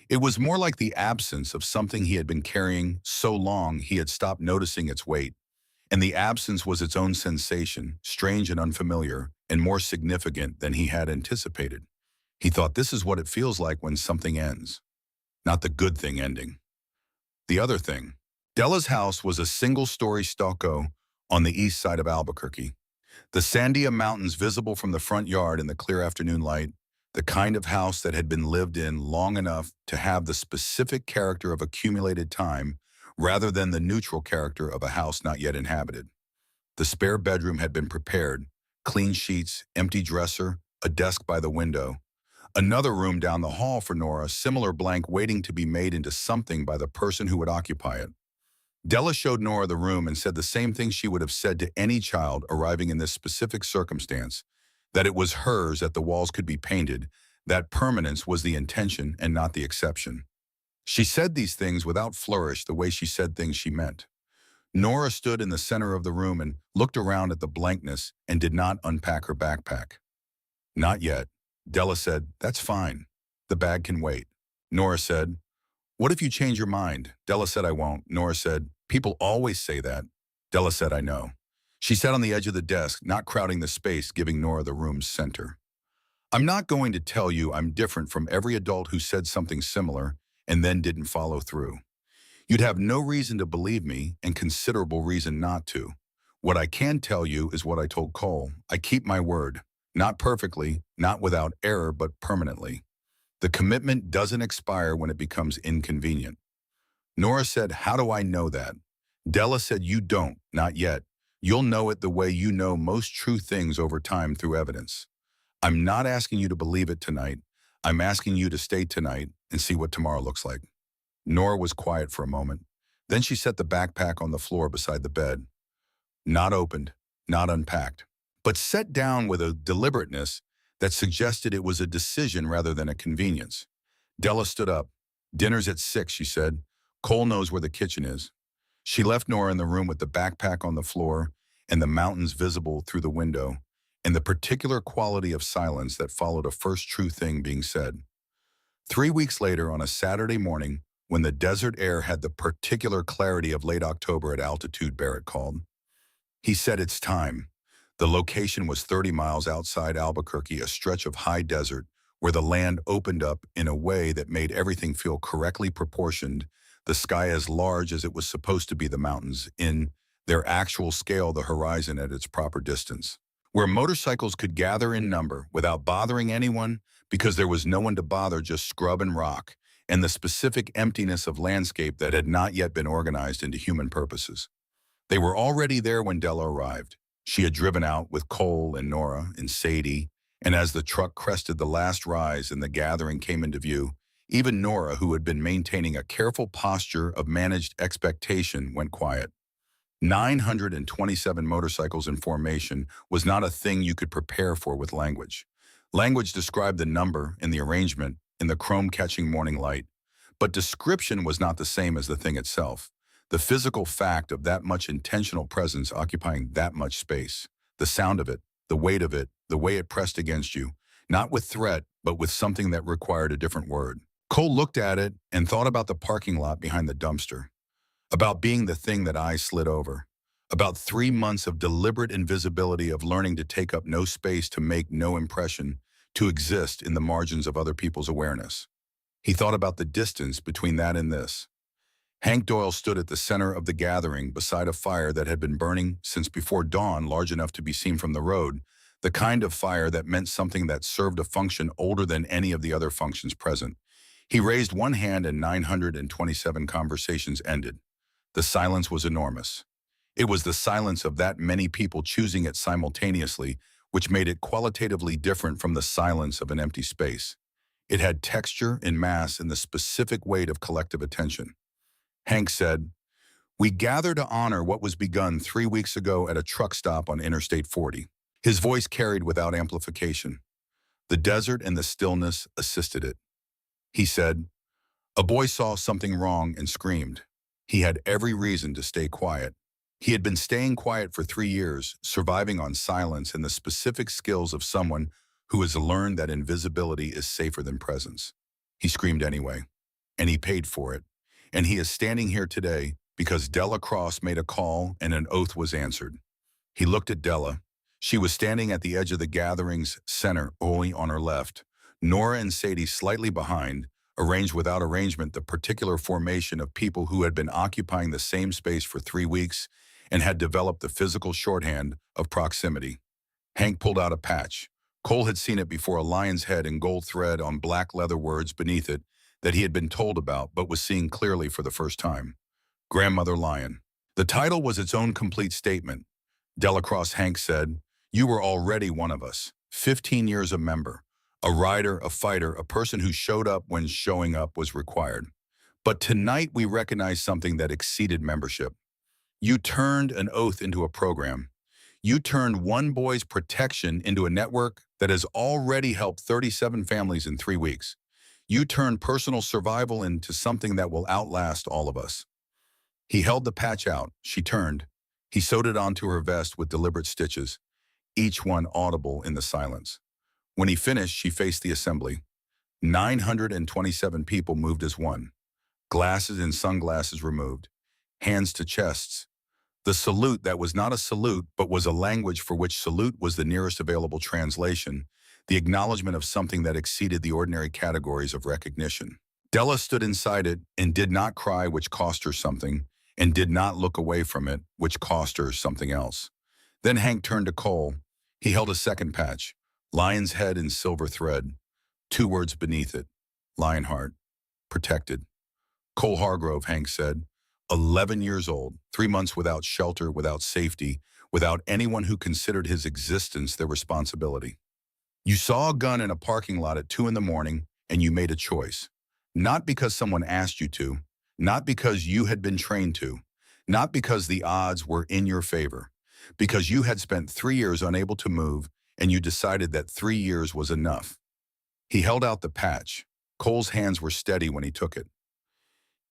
It was more like the absence of something he had been carrying so long he had stopped noticing its weight. And the absence was its own sensation, strange and unfamiliar, and more significant than he had anticipated. He thought this is what it feels like when something ends. Not the good thing ending. The other thing. Della's house was a single-story stucco on the east side of Albuquerque. The Sandia Mountains visible from the front yard in the clear afternoon light, the kind of house that had been lived in long enough to have the specific character of accumulated time rather than the neutral character of a house not yet inhabited. The spare bedroom had been prepared, clean sheets, empty dresser, a desk by the window. Another room down the hall for Nora, similar blank waiting to be made into something by the person who would occupy it. Della showed Nora the room and said the same thing she would have said to any child arriving in this specific circumstance, that it was hers, that the walls could be painted, that permanence was the intention and not the exception. She said these things without flourish the way she said things she meant. Nora stood in the center of the room and looked around at the blankness and did not unpack her backpack. Not yet. Della said, "That's fine. The bag can wait." Nora said, "What if you change your mind?" Della said, "I won't." Nora said, "People always say that." Della said, "I know." She sat on the edge of the desk, not crowding the space, giving Nora the room's center. "I'm not going to tell you I'm different from every adult who said something similar and then didn't follow through. You'd have no reason to believe me and considerable reason not to. What I can tell you is what I told Cole. I keep my word. Not perfectly, not without error, but permanently. The commitment doesn't expire when it becomes inconvenient." Nora said, "How do I know that?" Della said, "You don't, not yet. You'll know it the way you know most true things over time through evidence. I'm not asking you to believe it tonight. I'm asking you to stay tonight and see what tomorrow looks like." Nora was quiet for a moment. Then she set the backpack on the floor beside the bed. Not opened, not unpacked, but set down with a deliberateness that suggested it was a decision rather than a convenience. Della stood up. "Dinner's at 6, she said. "Cole knows where the kitchen is." She left Nora in the room with the backpack on the floor and the mountains visible through the window, and the particular quality of silence that followed a first true thing being said. 3 weeks later, on a Saturday morning, when the desert air had the particular clarity of late October at altitude, Barrett called. He said, "It's time." The location was 30 miles outside Albuquerque, a stretch of high desert where the land opened up in a way that made everything feel correctly proportioned, the sky as large as it was supposed to be, the mountains in their actual scale, the horizon at its proper distance, where motorcycles could gather in number without bothering anyone because there was no one to bother, just scrub and rock, and the specific emptiness of landscape that had not yet been organized into human purposes. They were already there when Della arrived. She had driven out with Cole and Nora and Sadie, and as the truck crested the last rise and the gathering came into view, even Nora, who had been maintaining a careful posture of managed expectation, went quiet. 927 motorcycles in formation was not a thing you could prepare for with language. Language described the number and the arrangement in the chrome-catching morning light, but description was not the same as the thing itself. The physical fact of that much intentional presence occupying that much space, the sound of it, the weight of it, the way it pressed against you, not with threat, but with something that required a different word. Cole looked at it and thought about the parking lot behind the dumpster, about being the thing that eyes slid over, about 3 months of deliberate invisibility, of learning to take up no space, to make no impression, to exist in the margins of other people's awareness. He thought about the distance between that and this. Hank Doyle stood at the center of the gathering beside a fire that had been burning since before dawn, large enough to be seen from the road, the kind of fire that meant something that served a function older than any of the other functions present. He raised one hand and 927 conversations ended. The silence was enormous. It was the silence of that many people choosing it simultaneously, which made it qualitatively different from the silence of an empty space. It had texture and mass and the specific weight of collective attention. Hank said, "We gather to honor what was begun 3 weeks ago at a truck stop on Interstate 40. His voice carried without amplification. The desert and the stillness assisted it. He said, "A boy saw something wrong and screamed. He had every reason to stay quiet. He had been staying quiet for 3 years, surviving on silence and the specific skills of someone who has learned that invisibility is safer than presence. He screamed anyway, and he paid for it. And he is standing here today because Della Cross made a call and an oath was answered." He looked at Della. She was standing at the edge of the gathering's center, only on her left. Nora and Sadie slightly behind, arranged without arrangement, the particular formation of people who had been occupying the same space for 3 weeks and had developed the physical shorthand of proximity. Hank pulled out a patch. Cole had seen it before, a lion's head in gold thread on black leather, words beneath it that he had been told about but was seeing clearly for the first time. Grandmother Lion. The title was its own complete statement. Delacrosse, Hank said, "You were already one of us. 15 years a member. A rider, a fighter, a person who showed up when showing up was required. But tonight we recognize something that exceeded membership. You turned an oath into a program. You turned one boy's protection into a network that has already helped 37 families in 3 weeks. You turned personal survival into something that will outlast all of us." He held the patch out. She turned. He sewed it onto her vest with deliberate stitches, each one audible in the silence. When he finished, she faced the assembly. 927 people moved as one. Glasses and sunglasses removed. Hands to chests. The salute that was not a salute, but was a language for which salute was the nearest available translation, the acknowledgement of something that exceeded the ordinary categories of recognition. Della stood inside it and did not cry, which cost her something, and did not look away from it, which cost her something else. Then Hank turned to Cole. He held a second patch, lion's head in silver thread, 2 words beneath it, Lionheart, protected. Cole Hargrove, Hank said, 11 years old, 3 months without shelter, without safety, without anyone who considered his existence their responsibility. You saw a gun in a parking lot at 2 in the morning and you made a choice. Not because someone asked you to, not because you had been trained to, not because the odds were in your favor, because you had spent 3 years unable to move and you decided that 3 years was enough. He held out the patch. Cole's hands were steady when he took it.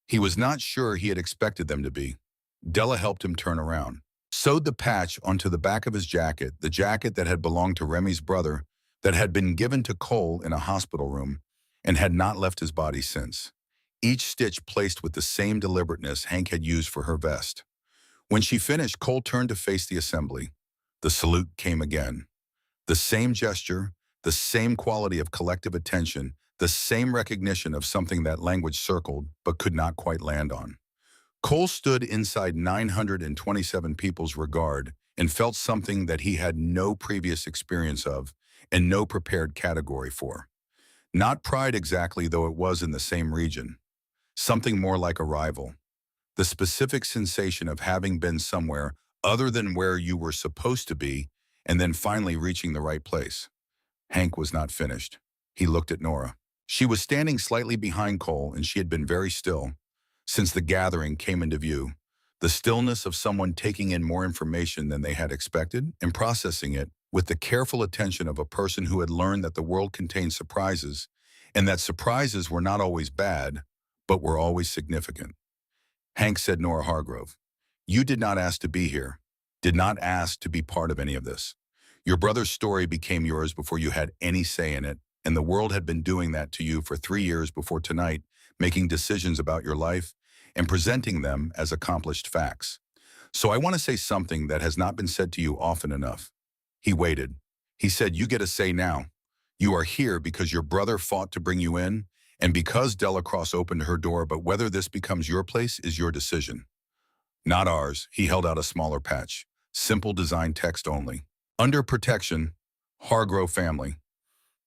He was not sure he had expected them to be. Della helped him turn around, sewed the patch onto the back of his jacket, the jacket that had belonged to Remy's brother, that had been given to Cole in a hospital room, and had not left his body since. Each stitch placed with the same deliberateness Hank had used for her vest. When she finished, Cole turned to face the assembly. The salute came again. The same gesture, the same quality of collective attention, the same recognition of something that language circled but could not quite land on. Cole stood inside 927 people's regard and felt something that he had no previous experience of and no prepared category for. Not pride exactly, though it was in the same region. Something more like arrival. The specific sensation of having been somewhere other than where you were supposed to be and then finally reaching the right place. Hank was not finished. He looked at Nora. She was standing slightly behind Cole and she had been very still since the gathering came into view. The stillness of someone taking in more information than they had expected and processing it with the careful attention of a person who had learned that the world contained surprises and that surprises were not always bad, but were always significant. Hank said, "Nora Hargrove, you did not ask to be here, did not ask to be part of any of this. Your brother's story became yours before you had any say in it, and the world had been doing that to you for 3 years before tonight, making decisions about your life and presenting them as accomplished facts. So I want to say something that has not been said to you often enough." He waited. He said, "You get a say now. You are here because your brother fought to bring you in, and because Delacrosse opened her door, but whether this becomes your place is your decision. Not ours." He held out a smaller patch. Simple design text only. Under protection, Hargrove family.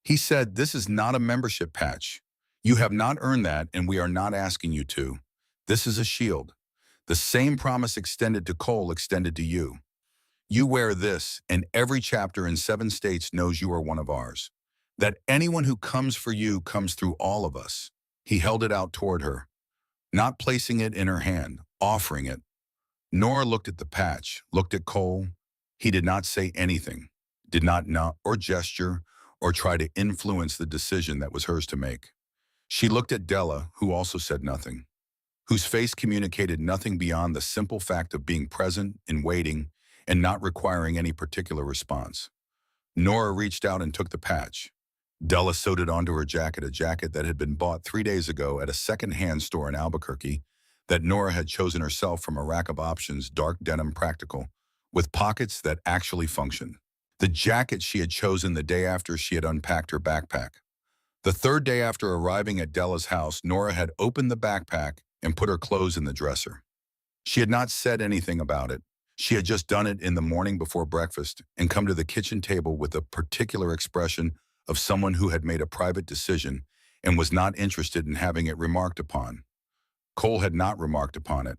He said, "This is not a membership patch. You have not earned that, and we are not asking you to. This is a shield. The same promise extended to Cole extended to you. You wear this, and every chapter in 7 states knows you are one of ours. That anyone who comes for you comes through all of us." He held it out toward her, not placing it in her hand, offering it. Nora looked at the patch, looked at Cole. He did not say anything, did not nod or gesture or try to influence the decision that was hers to make. She looked at Della, who also said nothing, whose face communicated nothing beyond the simple fact of being present and waiting and not requiring any particular response. Nora reached out and took the patch. Della sewed it onto her jacket, a jacket that had been bought 3 days ago at a second-hand store in Albuquerque that Nora had chosen herself from a rack of options, dark denim practical, with pockets that actually functioned. The jacket she had chosen the day after she had unpacked her backpack. The third day after arriving at Della's house, Nora had opened the backpack and put her clothes in the dresser. She had not said anything about it. She had just done it in the morning before breakfast and come to the kitchen table with a particular expression of someone who had made a private decision and was not interested in having it remarked upon. Cole had not remarked upon it.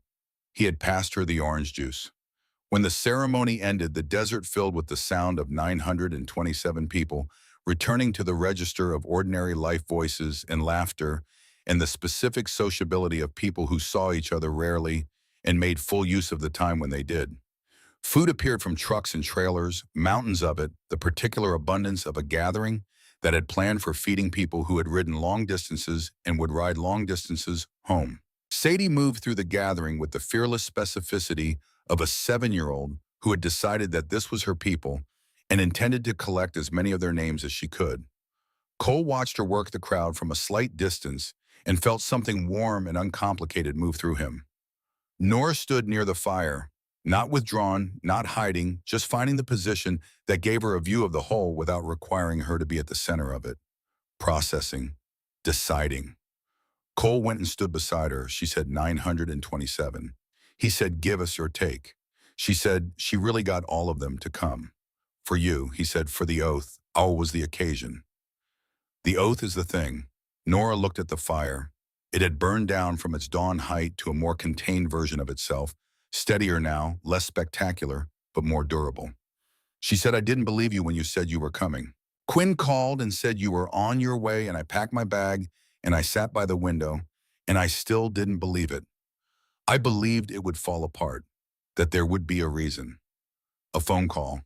He had passed her the orange juice. When the ceremony ended, the desert filled with the sound of 927 people returning to the register of ordinary life voices and laughter and the specific sociability of people who saw each other rarely and made full use of the time when they did. Food appeared from trucks and trailers, mountains of it, the particular abundance of a gathering that had planned for feeding people who had ridden long distances and would ride long distances home. Sadie moved through the gathering with the fearless specificity of a 7-year-old who had decided that this was her people and intended to collect as many of their names as she could. Cole watched her work the crowd from a slight distance and felt something warm and uncomplicated move through him. Nora stood near the fire, not withdrawn, not hiding, just finding the position that gave her a view of the whole without requiring her to be at the center of it. Processing, deciding. Cole went and stood beside her. She said 927. He said, "Give us your take." She said, "She really got all of them to come." "For you," he said, "for the oath, all was the occasion." The oath is the thing. Nora looked at the fire. It had burned down from its dawn height to a more contained version of itself, steadier now, less spectacular, but more durable. She said, "I didn't believe you when you said you were coming. Quinn called and said you were on your way, and I packed my bag, and I sat by the window, and I still didn't believe it. I believed it would fall apart, that there would be a reason. A phone call,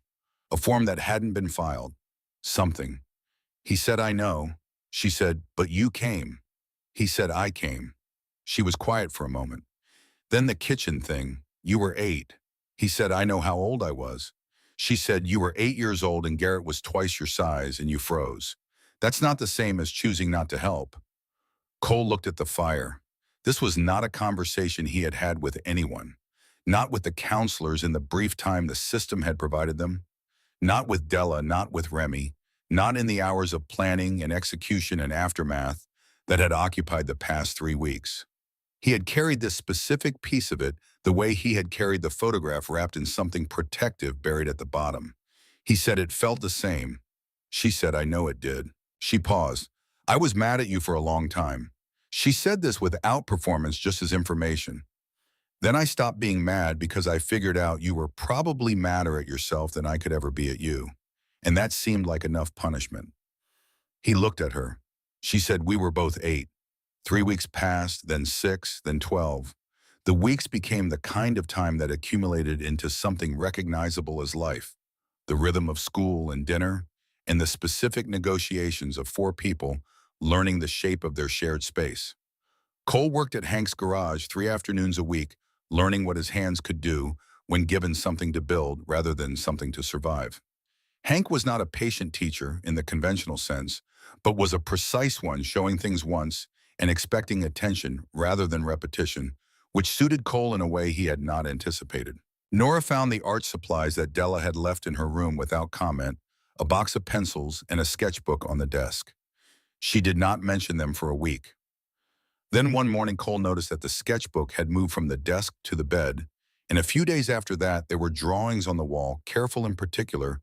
a form that hadn't been filed, something." He said, "I know." She said, "But you came." He said, "I came." She was quiet for a moment. "Then the kitchen thing. You were 8. He said, "I know how old I was." She said, "You were 8 years old and Garrett was twice your size and you froze. That's not the same as choosing not to help." Cole looked at the fire. This was not a conversation he had had with anyone. Not with the counselors in the brief time the system had provided them. Not with Della, not with Remy. Not in the hours of planning and execution and aftermath that had occupied the past 3 weeks. He had carried this specific piece of it the way he had carried the photograph wrapped in something protective buried at the bottom. He said it felt the same. She said, "I know it did." She paused. "I was mad at you for a long time." She said this without performance, just as information. "Then I stopped being mad because I figured out you were probably madder at yourself than I could ever be at you. And that seemed like enough punishment." He looked at her. She said, "We were both 8. 3 weeks passed, then 6, then 12. The weeks became the kind of time that accumulated into something recognizable as life. The rhythm of school and dinner, and the specific negotiations of 4 people learning the shape of their shared space. Cole worked at Hank's garage 3 afternoons a week, learning what his hands could do when given something to build rather than something to survive. Hank was not a patient teacher in the conventional sense, but was a precise one, showing things once and expecting attention rather than repetition, which suited Cole in a way he had not anticipated. Nora found the art supplies that Della had left in her room without comment, a box of pencils and a sketchbook on the desk. She did not mention them for a week. Then one morning Cole noticed that the sketchbook had moved from the desk to the bed, and a few days after that there were drawings on the wall, careful in particular,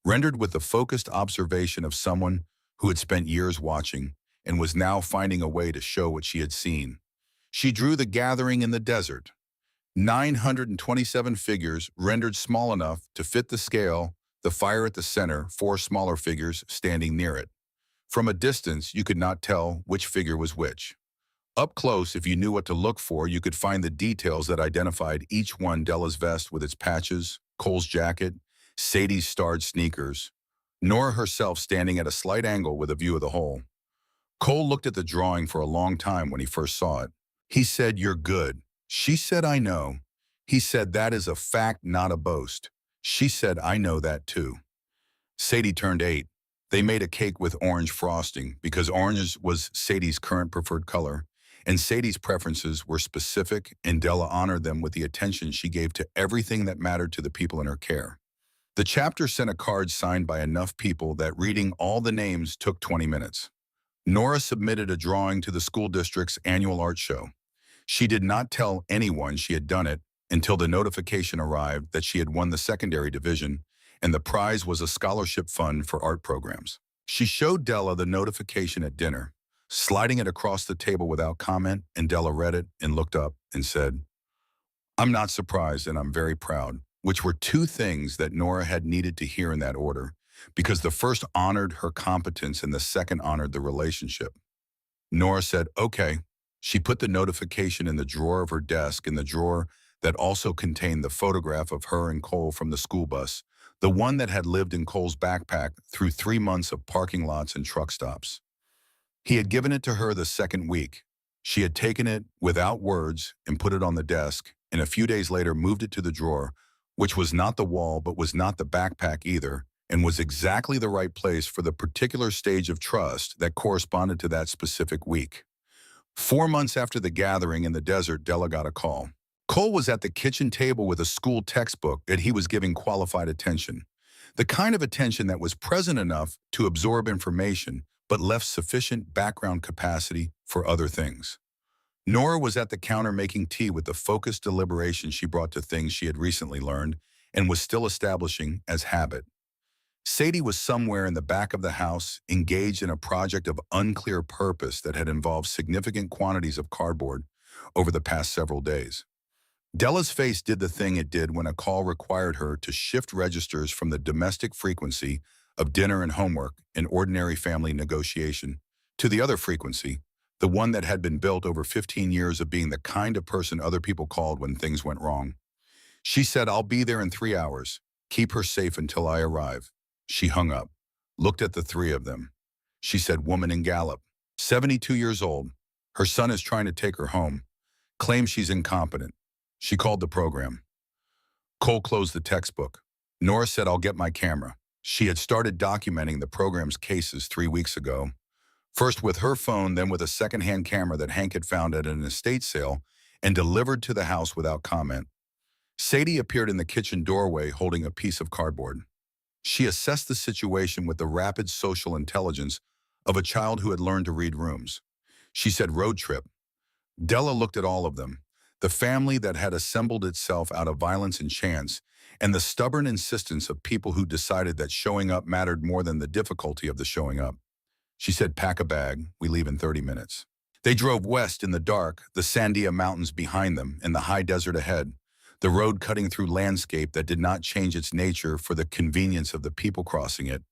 rendered with the focused observation of someone who had spent years watching and was now finding a way to show what she had seen. She drew the gathering in the desert, 927 figures rendered small enough to fit the scale, the fire at the center, four smaller figures standing near it. From a distance, you could not tell which figure was which. Up close, if you knew what to look for, you could find the details that identified each one: Della's vest with its patches, Cole's jacket, Sadie's starred sneakers, Nora herself standing at a slight angle with a view of the whole. Cole looked at the drawing for a long time when he first saw it. He said, "You're good." She said, "I know." He said, "That is a fact, not a boast." She said, "I know that too." Sadie turned 8. They made a cake with orange frosting because orange was Sadie's current preferred color, and Sadie's preferences were specific, and Della honored them with the attention she gave to everything that mattered to the people in her care. The chapter sent a card signed by enough people that reading all the names took 20 minutes. Nora submitted a drawing to the school district's annual art show. She did not tell anyone she had done it until the notification arrived that she had won the secondary division, and the prize was a scholarship fund for art programs. She showed Della the notification at dinner, sliding it across the table without comment, and Della read it and looked up and said, "I'm not surprised and I'm very proud," which were two things that Nora had needed to hear in that order, because the first honored her competence and the second honored the relationship. Nora said, "Okay." She put the notification in the drawer of her desk, in the drawer that also contained the photograph of her and Cole from the school bus, the one that had lived in Cole's backpack through 3 months of parking lots and truck stops. He had given it to her the second week. She had taken it without words and put it on the desk, and a few days later moved it to the drawer, which was not the wall but was not the backpack either, and was exactly the right place for the particular stage of trust that corresponded to that specific week. 4 months after the gathering in the desert, Della got a call. Cole was at the kitchen table with a school textbook that he was giving qualified attention. The kind of attention that was present enough to absorb information, but left sufficient background capacity for other things. Nora was at the counter making tea with the focused deliberation she brought to things she had recently learned and was still establishing as habit. Sadie was somewhere in the back of the house, engaged in a project of unclear purpose that had involved significant quantities of cardboard over the past several days. Della's face did the thing it did when a call required her to shift registers from the domestic frequency of dinner and homework and ordinary family negotiation to the other frequency, the one that had been built over 15 years of being the kind of person other people called when things went wrong. She said, "I'll be there in 3 hours. Keep her safe until I arrive." She hung up, looked at the three of them. She said, "Woman in Gallup, 72 years old. Her son is trying to take her home. Claims she's incompetent." She called the program. Cole closed the textbook. Nora said, "I'll get my camera." She had started documenting the program's cases 3 weeks ago, first with her phone, then with a second-hand camera that Hank had found at an estate sale and delivered to the house without comment. Sadie appeared in the kitchen doorway holding a piece of cardboard. She assessed the situation with the rapid social intelligence of a child who had learned to read rooms. She said, "Road trip." Della looked at all of them, the family that had assembled itself out of violence and chance, and the stubborn insistence of people who decided that showing up mattered more than the difficulty of the showing up. She said, "Pack a bag, we leave in 30 minutes. They drove west in the dark, the Sandia Mountains behind them and the high desert ahead, the road cutting through landscape that did not change its nature for the convenience of the people crossing it,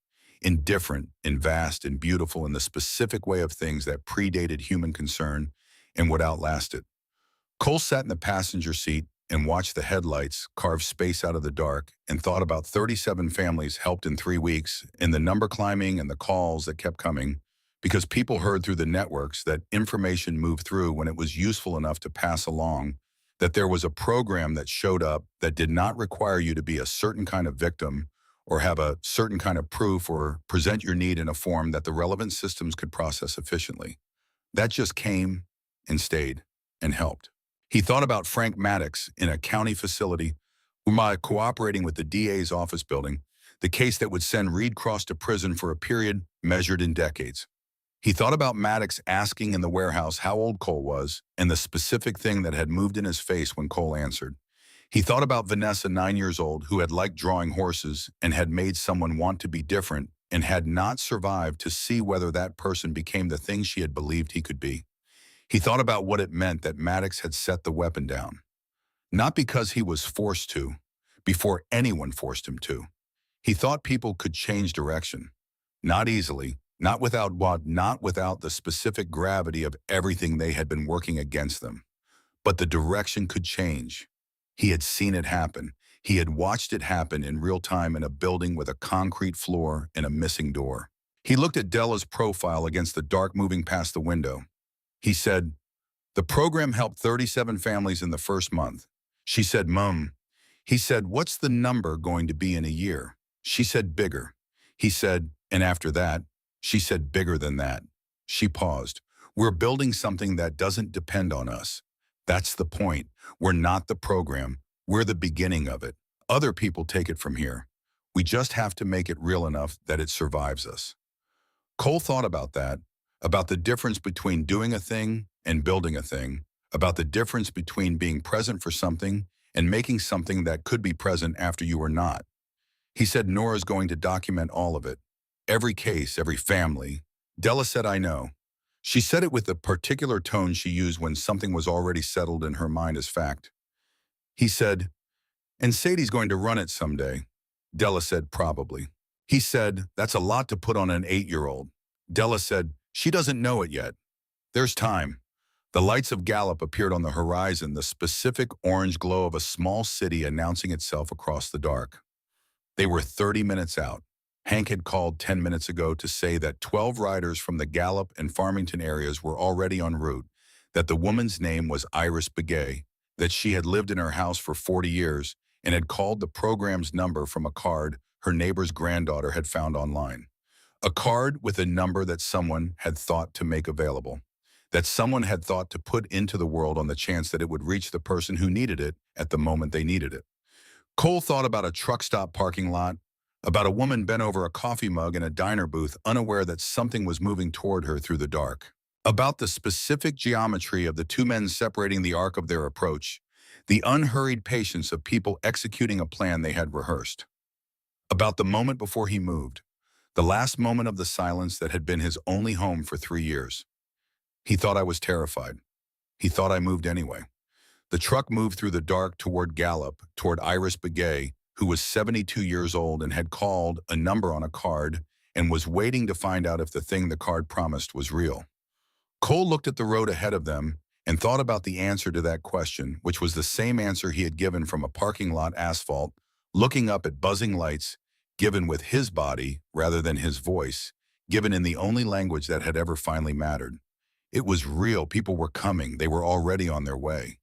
indifferent and vast and beautiful in the specific way of things that predated human concern and would outlast it. Cole sat in the passenger seat and watched the headlights carve space out of the dark and thought about 37 families helped in 3 weeks and the number climbing and the calls that kept coming because people heard through the networks that information moved through when it was useful enough to pass along, that there was a program that showed up that did not require you to be a certain kind of victim or have a certain kind of proof or present your need in a form that the relevant systems could process efficiently. That just came and stayed and helped. He thought about Frank Maddox in a county facility by cooperating with the DA's office building, the case that would send Reed Cross to prison for a period measured in decades. He thought about Maddox asking in the warehouse how old Cole was and the specific thing that had moved in his face when Cole answered. He thought about Vanessa, 9 years old, who had liked drawing horses and had made someone want to be different and had not survived to see whether that person became the thing she had believed he could be. He thought about what it meant that Maddox had set the weapon down. Not because he was forced to, before anyone forced him to. He thought people could change direction. Not easily, not without the specific gravity of everything they had been working against them. But the direction could change. He had seen it happen. He had watched it happen in real time in a building with a concrete floor and a missing door. He looked at Della's profile against the dark moving past the window. He said, "The program helped 37 families in the first month." She said, "Mum." He said, "What's the number going to be in a year?" She said, "Bigger." He said, "And after that?" She said, "Bigger than that." She paused. "We're building something that doesn't depend on us. That's the point. We're not the program. We're the beginning of it. Other people take it from here. We just have to make it real enough that it survives us." Cole thought about that, about the difference between doing a thing and building a thing, about the difference between being present for something and making something that could be present after you were not. He said Nora's going to document all of it. Every case, every family. Della said, "I know." She said it with the particular tone she used when something was already settled in her mind as fact. He said, "And Sadie's going to run it someday." Della said, "Probably." He said, "That's a lot to put on an 8-year-old." Della said, "She doesn't know it yet. There's time." The lights of Gallup appeared on the horizon, the specific orange glow of a small city announcing itself across the dark. They were 30 minutes out. Hank had called 10 minutes ago to say that 12 riders from the Gallup and Farmington areas were already en route, that the woman's name was Iris Begay, that she had lived in her house for 40 years and had called the program's number from a card her neighbor's granddaughter had found online. A card with a number that someone had thought to make available, that someone had thought to put into the world on the chance that it would reach the person who needed it at the moment they needed it. Cole thought about a truck stop parking lot, about a woman bent over a coffee mug in a diner booth, unaware that something was moving toward her through the dark. About the specific geometry of the two men separating the arc of their approach, the unhurried patience of people executing a plan they had rehearsed. About the moment before he moved, the last moment of the silence that had been his only home for 3 years. He thought I was terrified. He thought I moved anyway. The truck moved through the dark toward Gallup, toward Iris Begay, who was 72 years old and had called a number on a card and was waiting to find out if the thing the card promised was real. Cole looked at the road ahead of them and thought about the answer to that question, which was the same answer he had given from a parking lot asphalt, looking up at buzzing lights, given with his body rather than his voice, given in the only language that had ever finally mattered. It was real. People were coming. They were already on their way.